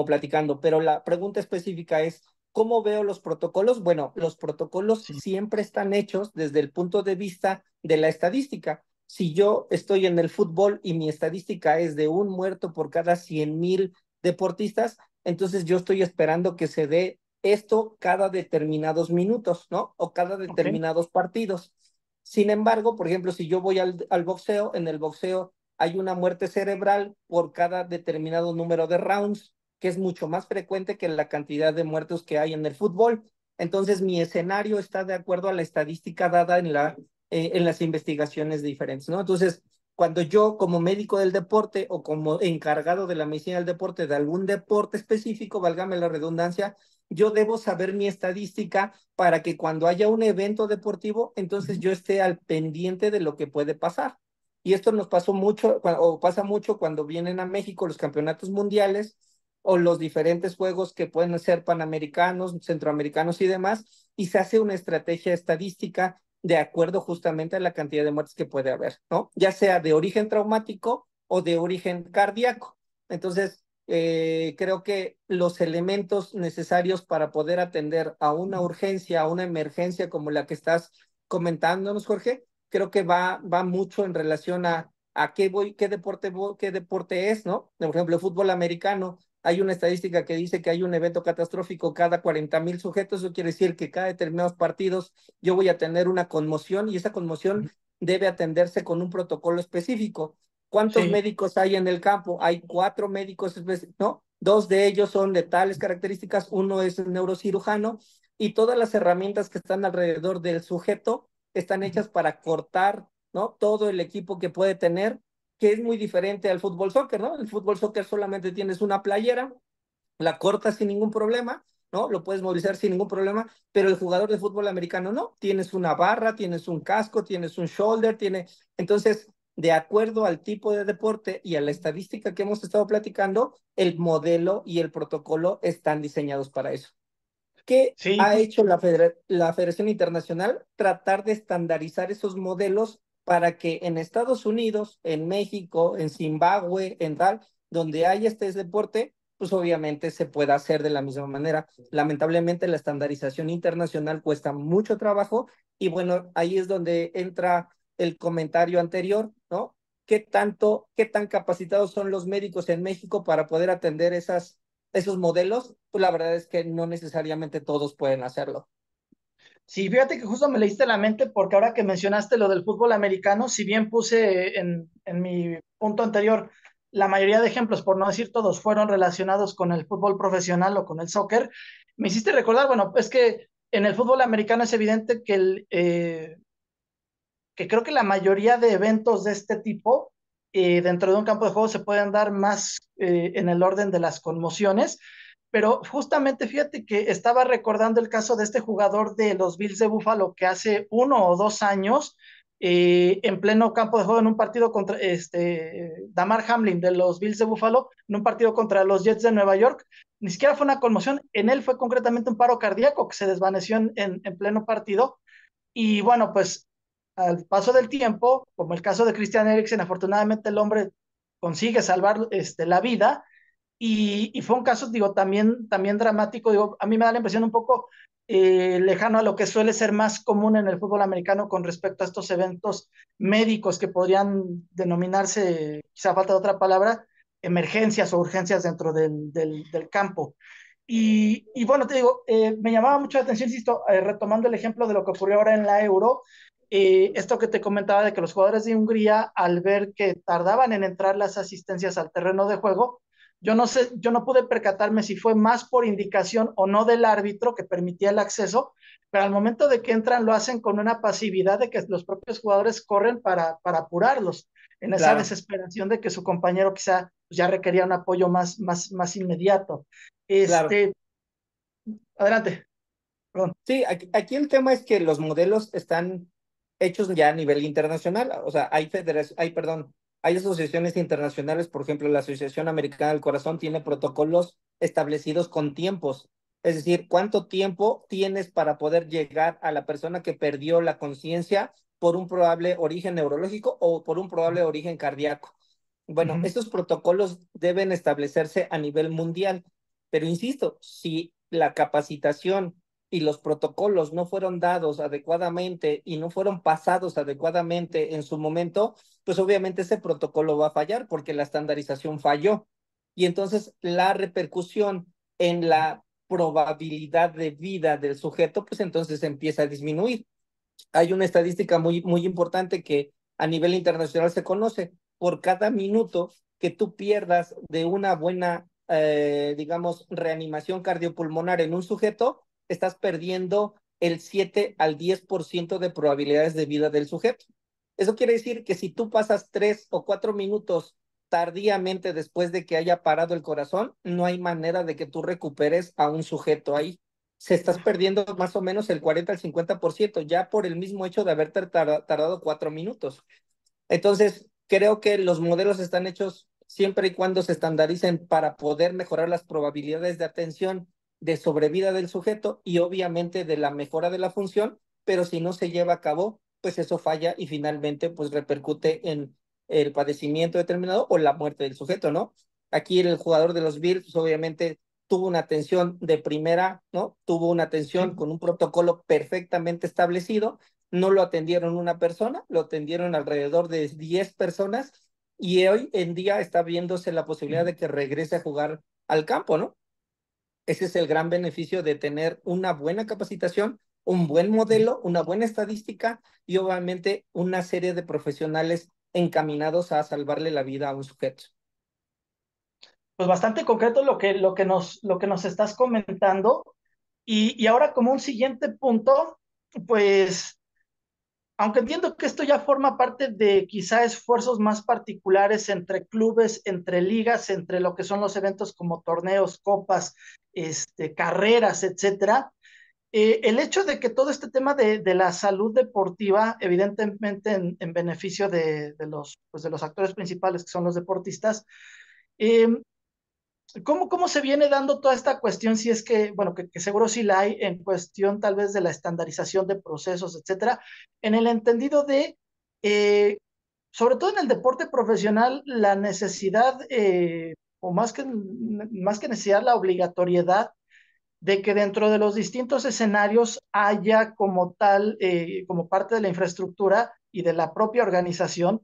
platicando, pero la pregunta específica es, ¿cómo veo los protocolos? Bueno, los protocolos Sí. siempre están hechos desde el punto de vista de la estadística. Si yo estoy en el fútbol y mi estadística es de un muerto por cada 100,000 deportistas, entonces yo estoy esperando que se dé esto cada determinados minutos, ¿no? O cada determinados partidos. Sin embargo, por ejemplo, si yo voy al boxeo, en el boxeo hay una muerte cerebral por cada determinado número de rounds, que es mucho más frecuente que la cantidad de muertos que hay en el fútbol. Entonces, mi escenario está de acuerdo a la estadística dada en las investigaciones diferentes, ¿no? Entonces, cuando yo como médico del deporte o como encargado de la medicina del deporte de algún deporte específico, válgame la redundancia, yo debo saber mi estadística para que cuando haya un evento deportivo, entonces yo esté al pendiente de lo que puede pasar. Y esto nos pasó mucho, o pasa mucho cuando vienen a México los campeonatos mundiales o los diferentes juegos que pueden ser panamericanos, centroamericanos y demás, y se hace una estrategia estadística de acuerdo justamente a la cantidad de muertes que puede haber, ¿no? Ya sea de origen traumático o de origen cardíaco. Entonces, creo que los elementos necesarios para poder atender a una urgencia, a una emergencia como la que estás comentándonos, Jorge, creo que va mucho en relación a qué deporte es, ¿no? Por ejemplo, el fútbol americano, hay una estadística que dice que hay un evento catastrófico cada 40,000 sujetos, eso quiere decir que cada determinados partidos yo voy a tener una conmoción y esa conmoción debe atenderse con un protocolo específico. ¿Cuántos Sí. médicos hay en el campo? Hay 4 médicos, ¿no? 2 de ellos son de tales características, uno es el neurocirujano y todas las herramientas que están alrededor del sujeto están hechas para cortar, ¿no? Todo el equipo que puede tener, que es muy diferente al fútbol soccer, ¿no? El fútbol soccer solamente tienes una playera, la cortas sin ningún problema, ¿no? Lo puedes movilizar sin ningún problema, pero el jugador de fútbol americano no. Tienes una barra, tienes un casco, tienes un shoulder, Entonces, de acuerdo al tipo de deporte y a la estadística que hemos estado platicando, el modelo y el protocolo están diseñados para eso. ¿Qué Sí, ha hecho la Federación Internacional? Tratar de estandarizar esos modelos para que en Estados Unidos, en México, en Zimbabue, en tal, donde haya este deporte, pues obviamente se pueda hacer de la misma manera. Lamentablemente la estandarización internacional cuesta mucho trabajo y bueno, ahí es donde entra el comentario anterior, ¿no? Qué tan capacitados son los médicos en México para poder atender esos modelos? Pues la verdad es que no necesariamente todos pueden hacerlo. sí, fíjate que justo me leíste la mente porque ahora que mencionaste lo del fútbol americano, si bien puse en mi punto anterior, la mayoría de ejemplos, por no decir todos, fueron relacionados con el fútbol profesional o con el soccer, me hiciste recordar, bueno, es que en el fútbol americano es evidente que creo que la mayoría de eventos de este tipo dentro de un campo de juego se pueden dar más en el orden de las conmociones, pero justamente fíjate que estaba recordando el caso de este jugador de los Bills de Buffalo que hace 1 o 2 años, en pleno campo de juego en un partido contra Damar Hamlin de los Bills de Buffalo, en un partido contra los Jets de Nueva York, ni siquiera fue una conmoción, en él fue concretamente un paro cardíaco que se desvaneció en pleno partido. Y bueno, pues al paso del tiempo, como el caso de Christian Eriksen, afortunadamente el hombre consigue salvar la vida y fue un caso, digo, también dramático, digo, a mí me da la impresión un poco lejano a lo que suele ser más común en el fútbol americano con respecto a estos eventos médicos que podrían denominarse, quizá falta de otra palabra, emergencias o urgencias dentro del campo. Y bueno, te digo, me llamaba mucho la atención, insisto, retomando el ejemplo de lo que ocurrió ahora en la Euro, esto que te comentaba de que los jugadores de Hungría, al ver que tardaban en entrar las asistencias al terreno de juego, yo no sé, yo no pude percatarme si fue más por indicación o no del árbitro que permitía el acceso, pero al momento de que entran lo hacen con una pasividad de que los propios jugadores corren para apurarlos, en esa Claro, desesperación de que su compañero quizá pues, ya requería un apoyo más inmediato. claro. Este, adelante, perdón. Sí, aquí el tema es que los modelos están hechos ya a nivel internacional. O sea, hay asociaciones internacionales, por ejemplo, la Asociación Americana del Corazón tiene protocolos establecidos con tiempos. Es decir, cuánto tiempo tienes para poder llegar a la persona que perdió la conciencia por un probable origen neurológico o por un probable origen cardíaco. Bueno, Ujú. estos protocolos deben establecerse a nivel mundial, pero insisto, si la capacitación y los protocolos no fueron dados adecuadamente y no fueron pasados adecuadamente en su momento, pues obviamente ese protocolo va a fallar porque la estandarización falló. Y entonces la repercusión en probabilidad de vida del sujeto, pues entonces empieza a disminuir. Hay una estadística muy importante que a nivel internacional se conoce. Por cada minuto que tú pierdas de una buena, digamos, reanimación cardiopulmonar en un sujeto, estás perdiendo el 7 al 10% de probabilidades de vida del sujeto. Eso quiere decir que si tú pasas 3 o 4 minutos tardíamente después de que haya parado el corazón, no hay manera de que tú recuperes a un sujeto ahí. Se estás perdiendo más o menos el 40 al 50% ya por el mismo hecho de haber tardado 4 minutos. Entonces, creo que los modelos están hechos siempre y cuando se estandaricen para poder mejorar las probabilidades de atención, de sobrevida del sujeto y obviamente de la mejora de la función, pero si no se lleva a cabo, pues eso falla y finalmente pues repercute en el padecimiento determinado o la muerte del sujeto, ¿no? Aquí el jugador de los Bills, pues obviamente tuvo una atención de primera, ¿no? Tuvo una atención con un protocolo perfectamente establecido, no lo atendieron una persona, lo atendieron alrededor de 10 personas y hoy en día está viéndose la posibilidad de que regrese a jugar al campo, ¿no? Ese es el gran beneficio de tener una buena capacitación, un buen modelo, una buena estadística y obviamente una serie de profesionales encaminados a salvarle la vida a un sujeto. Pues bastante concreto lo que nos estás comentando. Y ahora como un siguiente punto, pues aunque entiendo que esto ya forma parte de quizá esfuerzos más particulares entre clubes, entre ligas, entre lo que son los eventos como torneos, copas, carreras, etcétera, el hecho de que todo este tema de la salud deportiva, evidentemente en beneficio pues de los actores principales, que son los deportistas, eh, ¿cómo se viene dando toda esta cuestión? Si es que, bueno, que seguro sí la hay en cuestión tal vez de la estandarización de procesos, etcétera, en el entendido de, eh, sobre todo en el deporte profesional, la necesidad, o más que necesidad, la obligatoriedad de que dentro de los distintos escenarios haya como tal, como parte de la infraestructura y de la propia organización,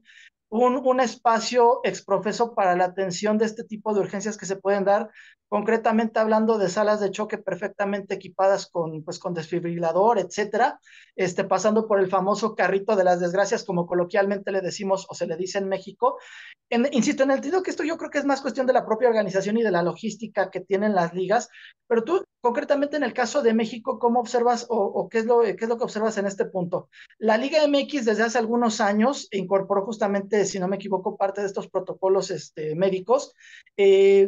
un espacio exprofeso para la atención de este tipo de urgencias que se pueden dar, concretamente hablando de salas de choque perfectamente equipadas pues, con desfibrilador, etcétera, pasando por el famoso carrito de las desgracias, como coloquialmente le decimos o se le dice en México. Insisto, en el sentido que esto yo creo que es más cuestión de la propia organización y de la logística que tienen las ligas, pero tú, concretamente en el caso de México, ¿cómo observas o qué es qué es lo que observas en este punto? La Liga MX desde hace algunos años incorporó justamente, si no me equivoco, parte de estos protocolos médicos.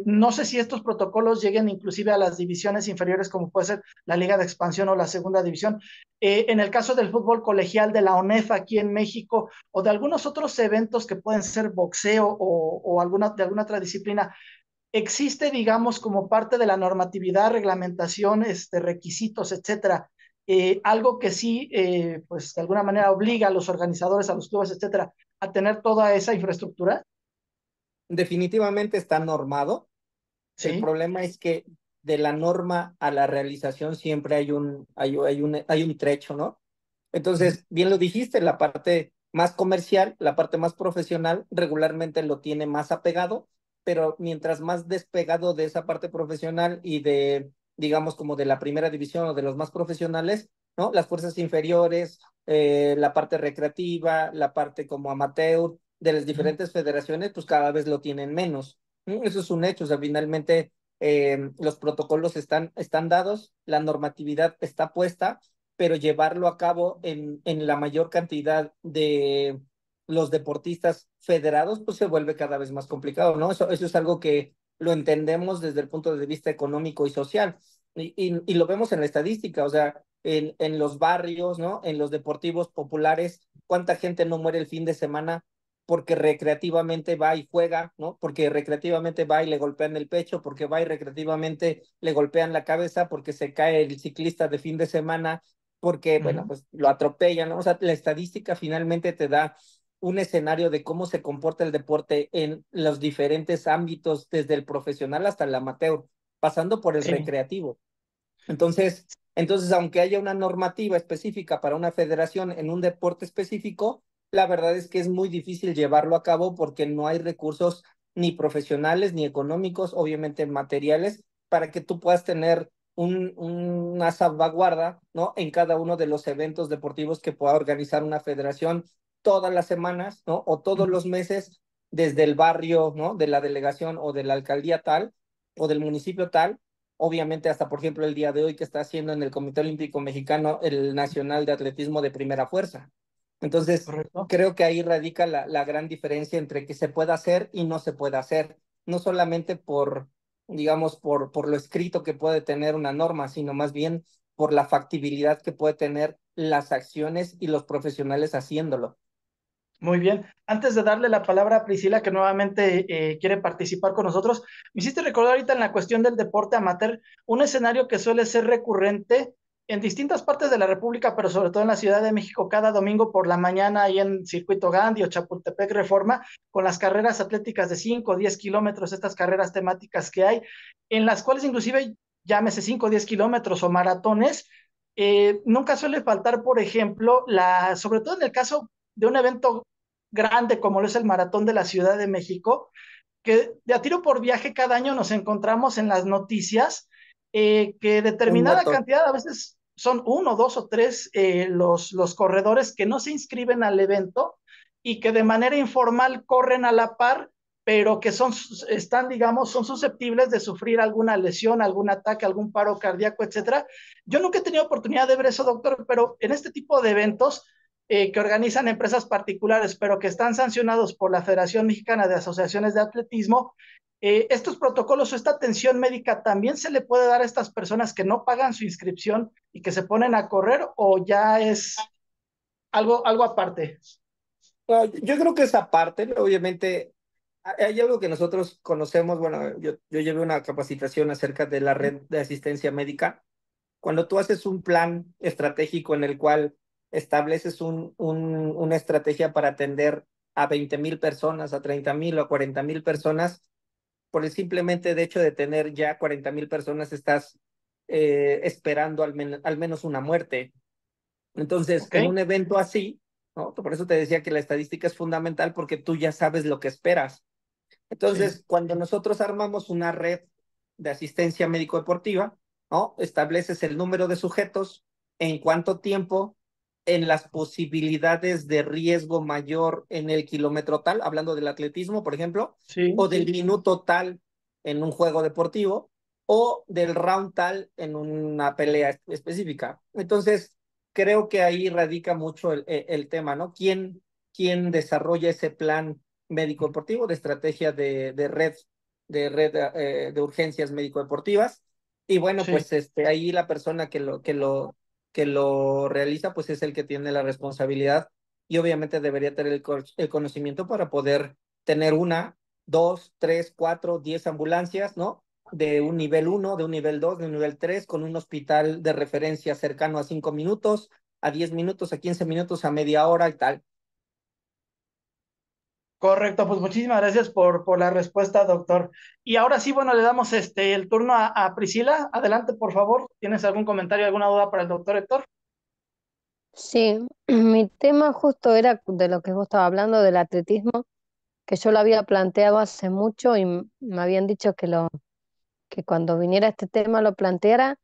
No sé si estos protocolos lleguen inclusive a las divisiones inferiores, como puede ser la Liga de Expansión o la Segunda División. En el caso del fútbol colegial de la ONEF aquí en México o de algunos otros eventos que pueden ser boxeo o de alguna otra disciplina, existe, digamos, como parte de la normatividad, reglamentación, requisitos, etcétera, algo que sí, pues de alguna manera obliga a los organizadores, a los clubes, etcétera, a tener toda esa infraestructura. Definitivamente está normado. El Sí. problema es que de la norma a la realización siempre hay un trecho, ¿no? Entonces, bien lo dijiste, la parte más comercial, la parte más profesional, regularmente lo tiene más apegado, pero mientras más despegado de esa parte profesional y de, digamos, como de la primera división o de los más profesionales, ¿no? Las fuerzas inferiores, la parte recreativa, la parte como amateur de las diferentes federaciones, pues cada vez lo tienen menos. Eso es un hecho, o sea, finalmente los protocolos están dados, la normatividad está puesta, pero llevarlo a cabo en la mayor cantidad de los deportistas federados, pues se vuelve cada vez más complicado, ¿no? Eso es algo que lo entendemos desde el punto de vista económico y social, y lo vemos en la estadística, o sea, en los barrios, ¿no? En los deportivos populares, ¿cuánta gente no muere el fin de semana porque recreativamente va y juega, ¿no? Porque recreativamente va y le golpean el pecho, porque va y recreativamente le golpean la cabeza, porque se cae el ciclista de fin de semana, porque, bueno, pues lo atropellan, ¿no? O sea, la estadística finalmente te da un escenario de cómo se comporta el deporte en los diferentes ámbitos, desde el profesional hasta el amateur, pasando por el Sí. recreativo. Entonces, aunque haya una normativa específica para una federación en un deporte específico, la verdad es que es muy difícil llevarlo a cabo porque no hay recursos ni profesionales ni económicos, obviamente materiales, para que tú puedas tener una salvaguarda, ¿no? En cada uno de los eventos deportivos que pueda organizar una federación todas las semanas, ¿no? O todos los meses desde el barrio, ¿no? De la delegación o de la alcaldía tal o del municipio tal, obviamente hasta, por ejemplo, el día de hoy que está haciendo en el Comité Olímpico Mexicano el Nacional de Atletismo de Primera Fuerza. Entonces, Correcto. creo que ahí radica la gran diferencia entre que se pueda hacer y no se puede hacer, no solamente por, digamos, por lo escrito que puede tener una norma, sino más bien por la factibilidad que puede tener las acciones y los profesionales haciéndolo. Muy bien. Antes de darle la palabra a Priscila, que nuevamente quiere participar con nosotros, me hiciste recordar ahorita en la cuestión del deporte amateur, un escenario que suele ser recurrente en distintas partes de la República, pero sobre todo en la Ciudad de México, cada domingo por la mañana, ahí en Circuito Gandhi o Chapultepec Reforma, con las carreras atléticas de 5 o 10 kilómetros, estas carreras temáticas que hay, en las cuales inclusive, llámese 5 o 10 kilómetros o maratones, nunca suele faltar, por ejemplo, sobre todo en el caso de un evento grande como lo es el Maratón de la Ciudad de México, que de a tiro por viaje cada año nos encontramos en las noticias que Un determinada muerto. cantidad, a veces son uno, dos o tres los corredores que no se inscriben al evento y que de manera informal corren a la par, pero que están, digamos, son susceptibles de sufrir alguna lesión, algún ataque, algún paro cardíaco, etcétera. Yo nunca he tenido oportunidad de ver eso, doctor, pero en este tipo de eventos que organizan empresas particulares, pero que están sancionados por la Federación Mexicana de Asociaciones de Atletismo, estos protocolos o esta atención médica también se le puede dar a estas personas que no pagan su inscripción y que se ponen a correr, o ya es algo aparte. No, yo creo que esa parte, ¿no? Obviamente, hay algo que nosotros conocemos, bueno, yo llevé una capacitación acerca de la red de asistencia médica. Cuando tú haces un plan estratégico en el cual estableces una estrategia para atender a 20,000 personas, a 30,000 o a 40,000 personas, por el simplemente de hecho de tener ya 40,000 personas, estás esperando al menos una muerte. Entonces, ¿Ok? en un evento así, ¿no? Por eso te decía que la estadística es fundamental porque tú ya sabes lo que esperas. Sí, Entonces, cuando nosotros armamos una red de asistencia médico-deportiva, ¿no? Estableces el número de sujetos, en cuánto tiempo, en las posibilidades de riesgo mayor en el kilómetro tal, hablando del atletismo, por ejemplo, sí. o del minuto tal en un juego deportivo, o del round tal en una pelea específica. Entonces, creo que ahí radica mucho el tema, ¿no? ¿Quién desarrolla ese plan médico deportivo, de estrategia de red de urgencias médico deportivas? Y bueno, Sí. pues ahí la persona que lo realiza, pues es el que tiene la responsabilidad y obviamente debería tener el conocimiento para poder tener una, dos, tres, cuatro, 10 ambulancias, ¿no? De un nivel 1, de un nivel 2, de un nivel 3, con un hospital de referencia cercano a 5 minutos, a 10 minutos, a 15 minutos, a media hora y tal. Correcto, pues muchísimas gracias por la respuesta, doctor. Y ahora sí, bueno, le damos el turno a Priscila. Adelante, por favor. ¿Tienes algún comentario, alguna duda para el doctor Héctor? Sí, mi tema justo era de lo que vos estabas hablando, del atletismo, que yo lo había planteado hace mucho y me habían dicho que cuando viniera este tema lo planteara,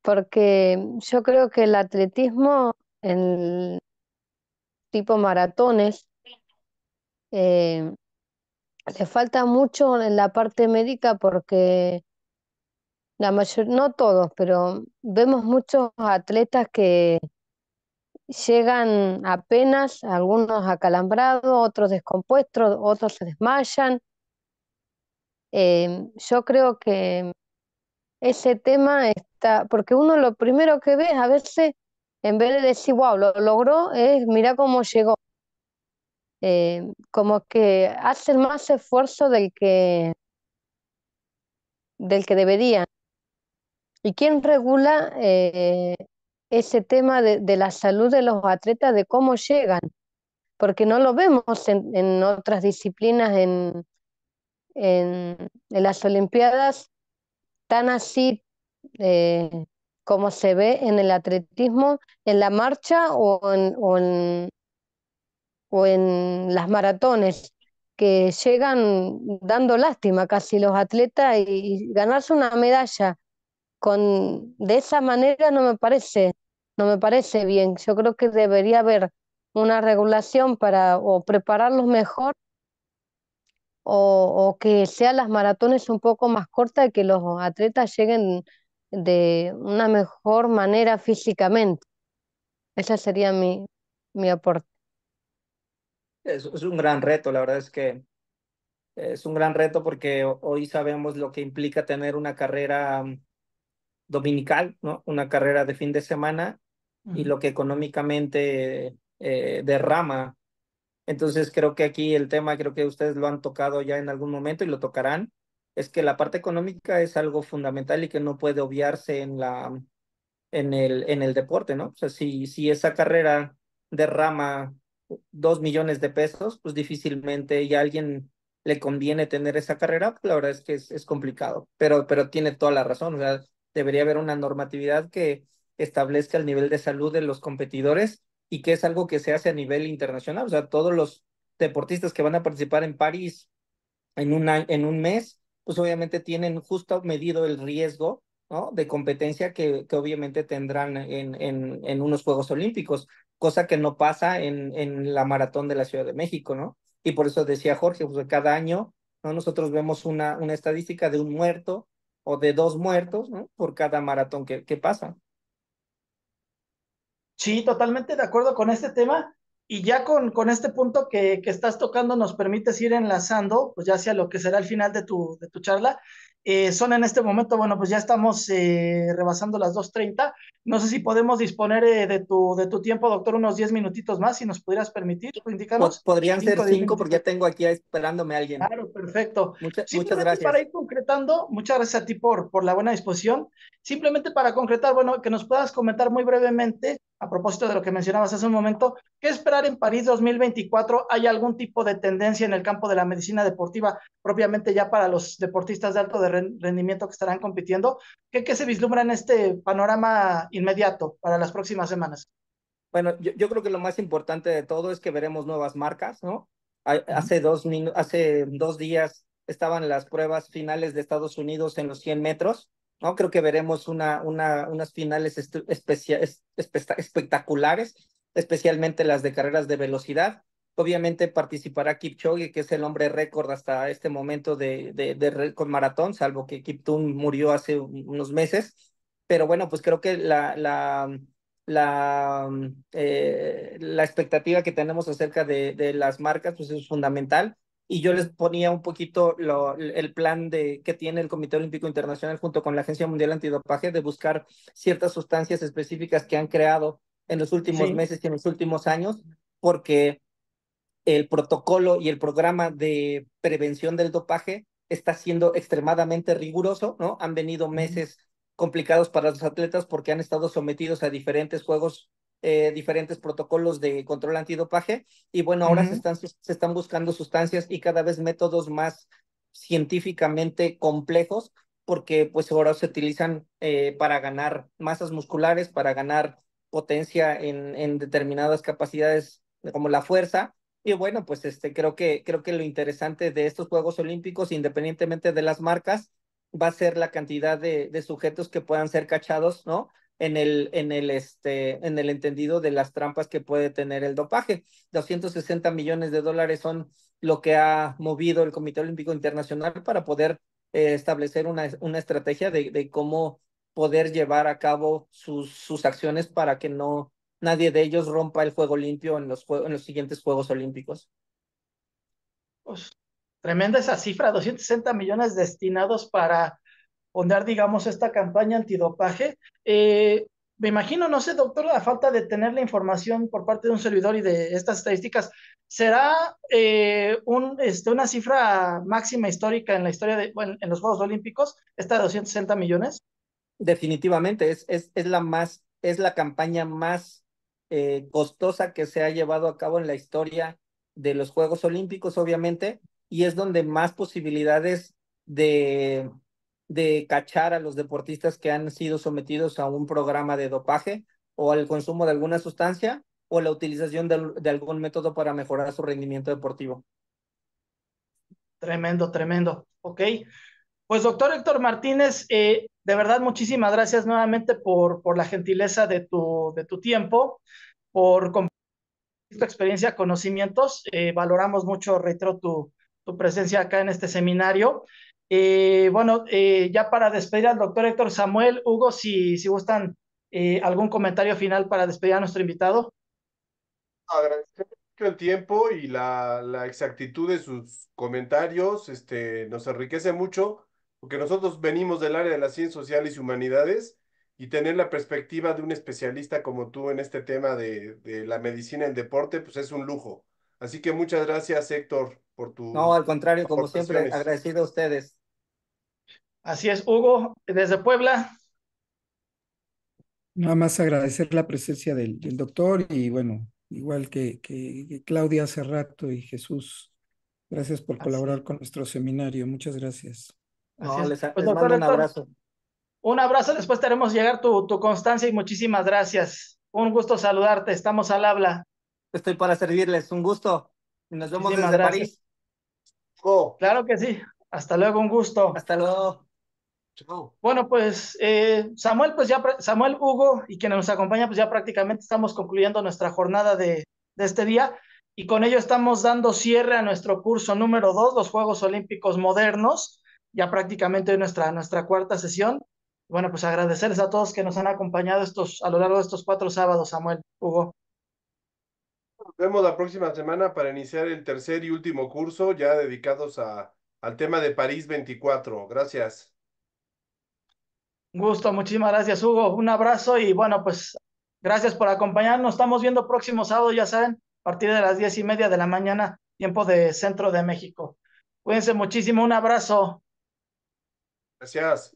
porque yo creo que el atletismo en tipo maratones eh, le falta mucho en la parte médica porque no todos, pero vemos muchos atletas que llegan apenas, algunos acalambrados, otros descompuestos, otros se desmayan. Yo creo que ese tema está, porque uno lo primero que ve a veces, en vez de decir, wow, lo logró, es mira cómo llegó. Como que hacen más esfuerzo del que deberían. ¿Y quién regula ese tema de la salud de los atletas, de cómo llegan? Porque no lo vemos en otras disciplinas, en las Olimpiadas, tan así eh, como se ve en el atletismo, en la marcha o en las maratones, que llegan dando lástima casi los atletas y ganarse una medalla de esa manera no me parece bien. Yo creo que debería haber una regulación para o prepararlos mejor o que sean las maratones un poco más cortas y que los atletas lleguen de una mejor manera físicamente. Ese sería mi aporte. Es un gran reto, la verdad es que es un gran reto porque hoy sabemos lo que implica tener una carrera dominical, ¿no? Una carrera de fin de semana y lo que económicamente derrama. Entonces creo que aquí el tema, creo que ustedes lo han tocado ya en algún momento y lo tocarán, es que la parte económica es algo fundamental y que no puede obviarse en el deporte, ¿no? O sea, si esa carrera derrama 2 millones de pesos, pues difícilmente ya a alguien le conviene tener esa carrera, pues la verdad es que es complicado, pero tiene toda la razón, o sea, debería haber una normatividad que establezca el nivel de salud de los competidores y que es algo que se hace a nivel internacional, o sea, todos los deportistas que van a participar en París en un mes, pues obviamente tienen justo medido el riesgo, ¿no? De competencia que obviamente tendrán en unos Juegos Olímpicos, cosa que no pasa en la maratón de la Ciudad de México, ¿no? Y por eso decía Jorge, pues cada año, ¿no? Nosotros vemos una estadística de un muerto o de 2 muertos, ¿no? Por cada maratón que pasa. Sí, totalmente de acuerdo con este tema. Y ya con este punto que estás tocando, nos permites ir enlazando, pues ya hacia lo que será el final de tu charla. Son en este momento, bueno, pues ya estamos rebasando las 2:30. No sé si podemos disponer de tu tiempo, doctor, unos 10 minutitos más, si nos pudieras permitir, indícanos. Podrían ser 5 o 10 cinco porque minutitos. ya tengo aquí esperándome a alguien. Claro, perfecto. Muchas Simplemente para gracias. ir concretando, muchas gracias a ti por la buena disposición. Simplemente para concretar, bueno, que nos puedas comentar muy brevemente, a propósito de lo que mencionabas hace un momento, ¿qué esperar en París 2024? ¿Hay algún tipo de tendencia en el campo de la medicina deportiva, propiamente ya para los deportistas de alto rendimiento que estarán compitiendo? ¿Qué se vislumbra en este panorama inmediato para las próximas semanas? Bueno, yo creo que lo más importante de todo es que veremos nuevas marcas, ¿no? Ujú. Hace 2 días estaban las pruebas finales de Estados Unidos en los 100 metros, ¿no? Creo que veremos unas finales espectaculares, especialmente las de carreras de velocidad. Obviamente participará Kipchoge, que es el hombre récord hasta este momento de récord maratón, salvo que Kiptum murió hace unos meses. Pero bueno, pues creo que la expectativa que tenemos acerca de las marcas pues es fundamental y yo les ponía un poquito el plan que tiene el Comité Olímpico Internacional junto con la Agencia Mundial Antidopaje de buscar ciertas sustancias específicas que han creado en los últimos Sí. meses y en los últimos años, porque el protocolo y el programa de prevención del dopaje está siendo extremadamente riguroso, ¿no? Han venido Ujú. meses complicados para los atletas porque han estado sometidos a diferentes juegos, diferentes protocolos de control antidopaje y bueno, ahora Ujú. se están buscando sustancias y cada vez métodos más científicamente complejos porque pues ahora se utilizan para ganar masas musculares, para ganar potencia en determinadas capacidades como la fuerza y bueno, pues creo que lo interesante de estos Juegos Olímpicos, independientemente de las marcas, va a ser la cantidad de sujetos que puedan ser cachados, ¿no? En el entendido de las trampas que puede tener el dopaje. 260 millones de dólares son lo que ha movido el Comité Olímpico Internacional para poder establecer una estrategia de cómo poder llevar a cabo sus acciones para que no nadie de ellos rompa el juego limpio en los siguientes Juegos Olímpicos. Pues, tremenda esa cifra, 260 millones destinados para poner, digamos, esta campaña antidopaje. Me imagino, no sé, doctor, la falta de tener la información por parte de un servidor y de estas estadísticas, ¿será una cifra máxima histórica en la historia bueno, en los Juegos Olímpicos, esta de 260 millones? Definitivamente es la campaña más costosa que se ha llevado a cabo en la historia de los Juegos Olímpicos, obviamente, y es donde más posibilidades de, de cachar a los deportistas que han sido sometidos a un programa de dopaje o al consumo de alguna sustancia o la utilización de algún método para mejorar su rendimiento deportivo. Tremendo, tremendo. Ok. Pues doctor Héctor Martínez, de verdad, muchísimas gracias nuevamente por la gentileza de tu tiempo, por compartir tu experiencia, conocimientos. Valoramos mucho, reitero, tu presencia acá en este seminario. Bueno, ya para despedir al doctor Héctor Samuel, Hugo, si gustan algún comentario final para despedir a nuestro invitado. Agradecer mucho el tiempo y la exactitud de sus comentarios, nos enriquece mucho, porque nosotros venimos del área de las ciencias sociales y humanidades, y tener la perspectiva de un especialista como tú en este tema de la medicina y el deporte, pues es un lujo. Así que muchas gracias, Héctor, por No, tus al contrario, como siempre, aportaciones. agradecido a ustedes. Así es, Hugo, desde Puebla. Nada más agradecer la presencia del doctor y bueno, igual que Claudia hace rato y Jesús, gracias por Así, colaborar con nuestro seminario. Muchas gracias. así No, es. Pues les doctor mando un Héctor, abrazo. un abrazo, después te haremos llegar tu constancia y muchísimas gracias. Un gusto saludarte, estamos al habla. Estoy para servirles. Un gusto. Y nos vemos Muchísimas desde gracias. París. Oh, Claro que sí. Hasta luego, un gusto. Hasta luego. chao. Bueno, pues Samuel, Samuel, Hugo y quienes nos acompañan, pues ya prácticamente estamos concluyendo nuestra jornada de este día y con ello estamos dando cierre a nuestro curso número 2, los Juegos Olímpicos Modernos, ya prácticamente hoy nuestra cuarta sesión. Bueno, pues agradecerles a todos que nos han acompañado a lo largo de estos 4 sábados, Samuel, Hugo. Nos vemos la próxima semana para iniciar el tercer y último curso, ya dedicados al tema de París 24. Gracias. Un gusto, muchísimas gracias, Hugo. Un abrazo y bueno, pues gracias por acompañarnos. Estamos viendo próximo sábado, ya saben, a partir de las 10:30 de la mañana, tiempo de Centro de México. Cuídense muchísimo, un abrazo. Gracias.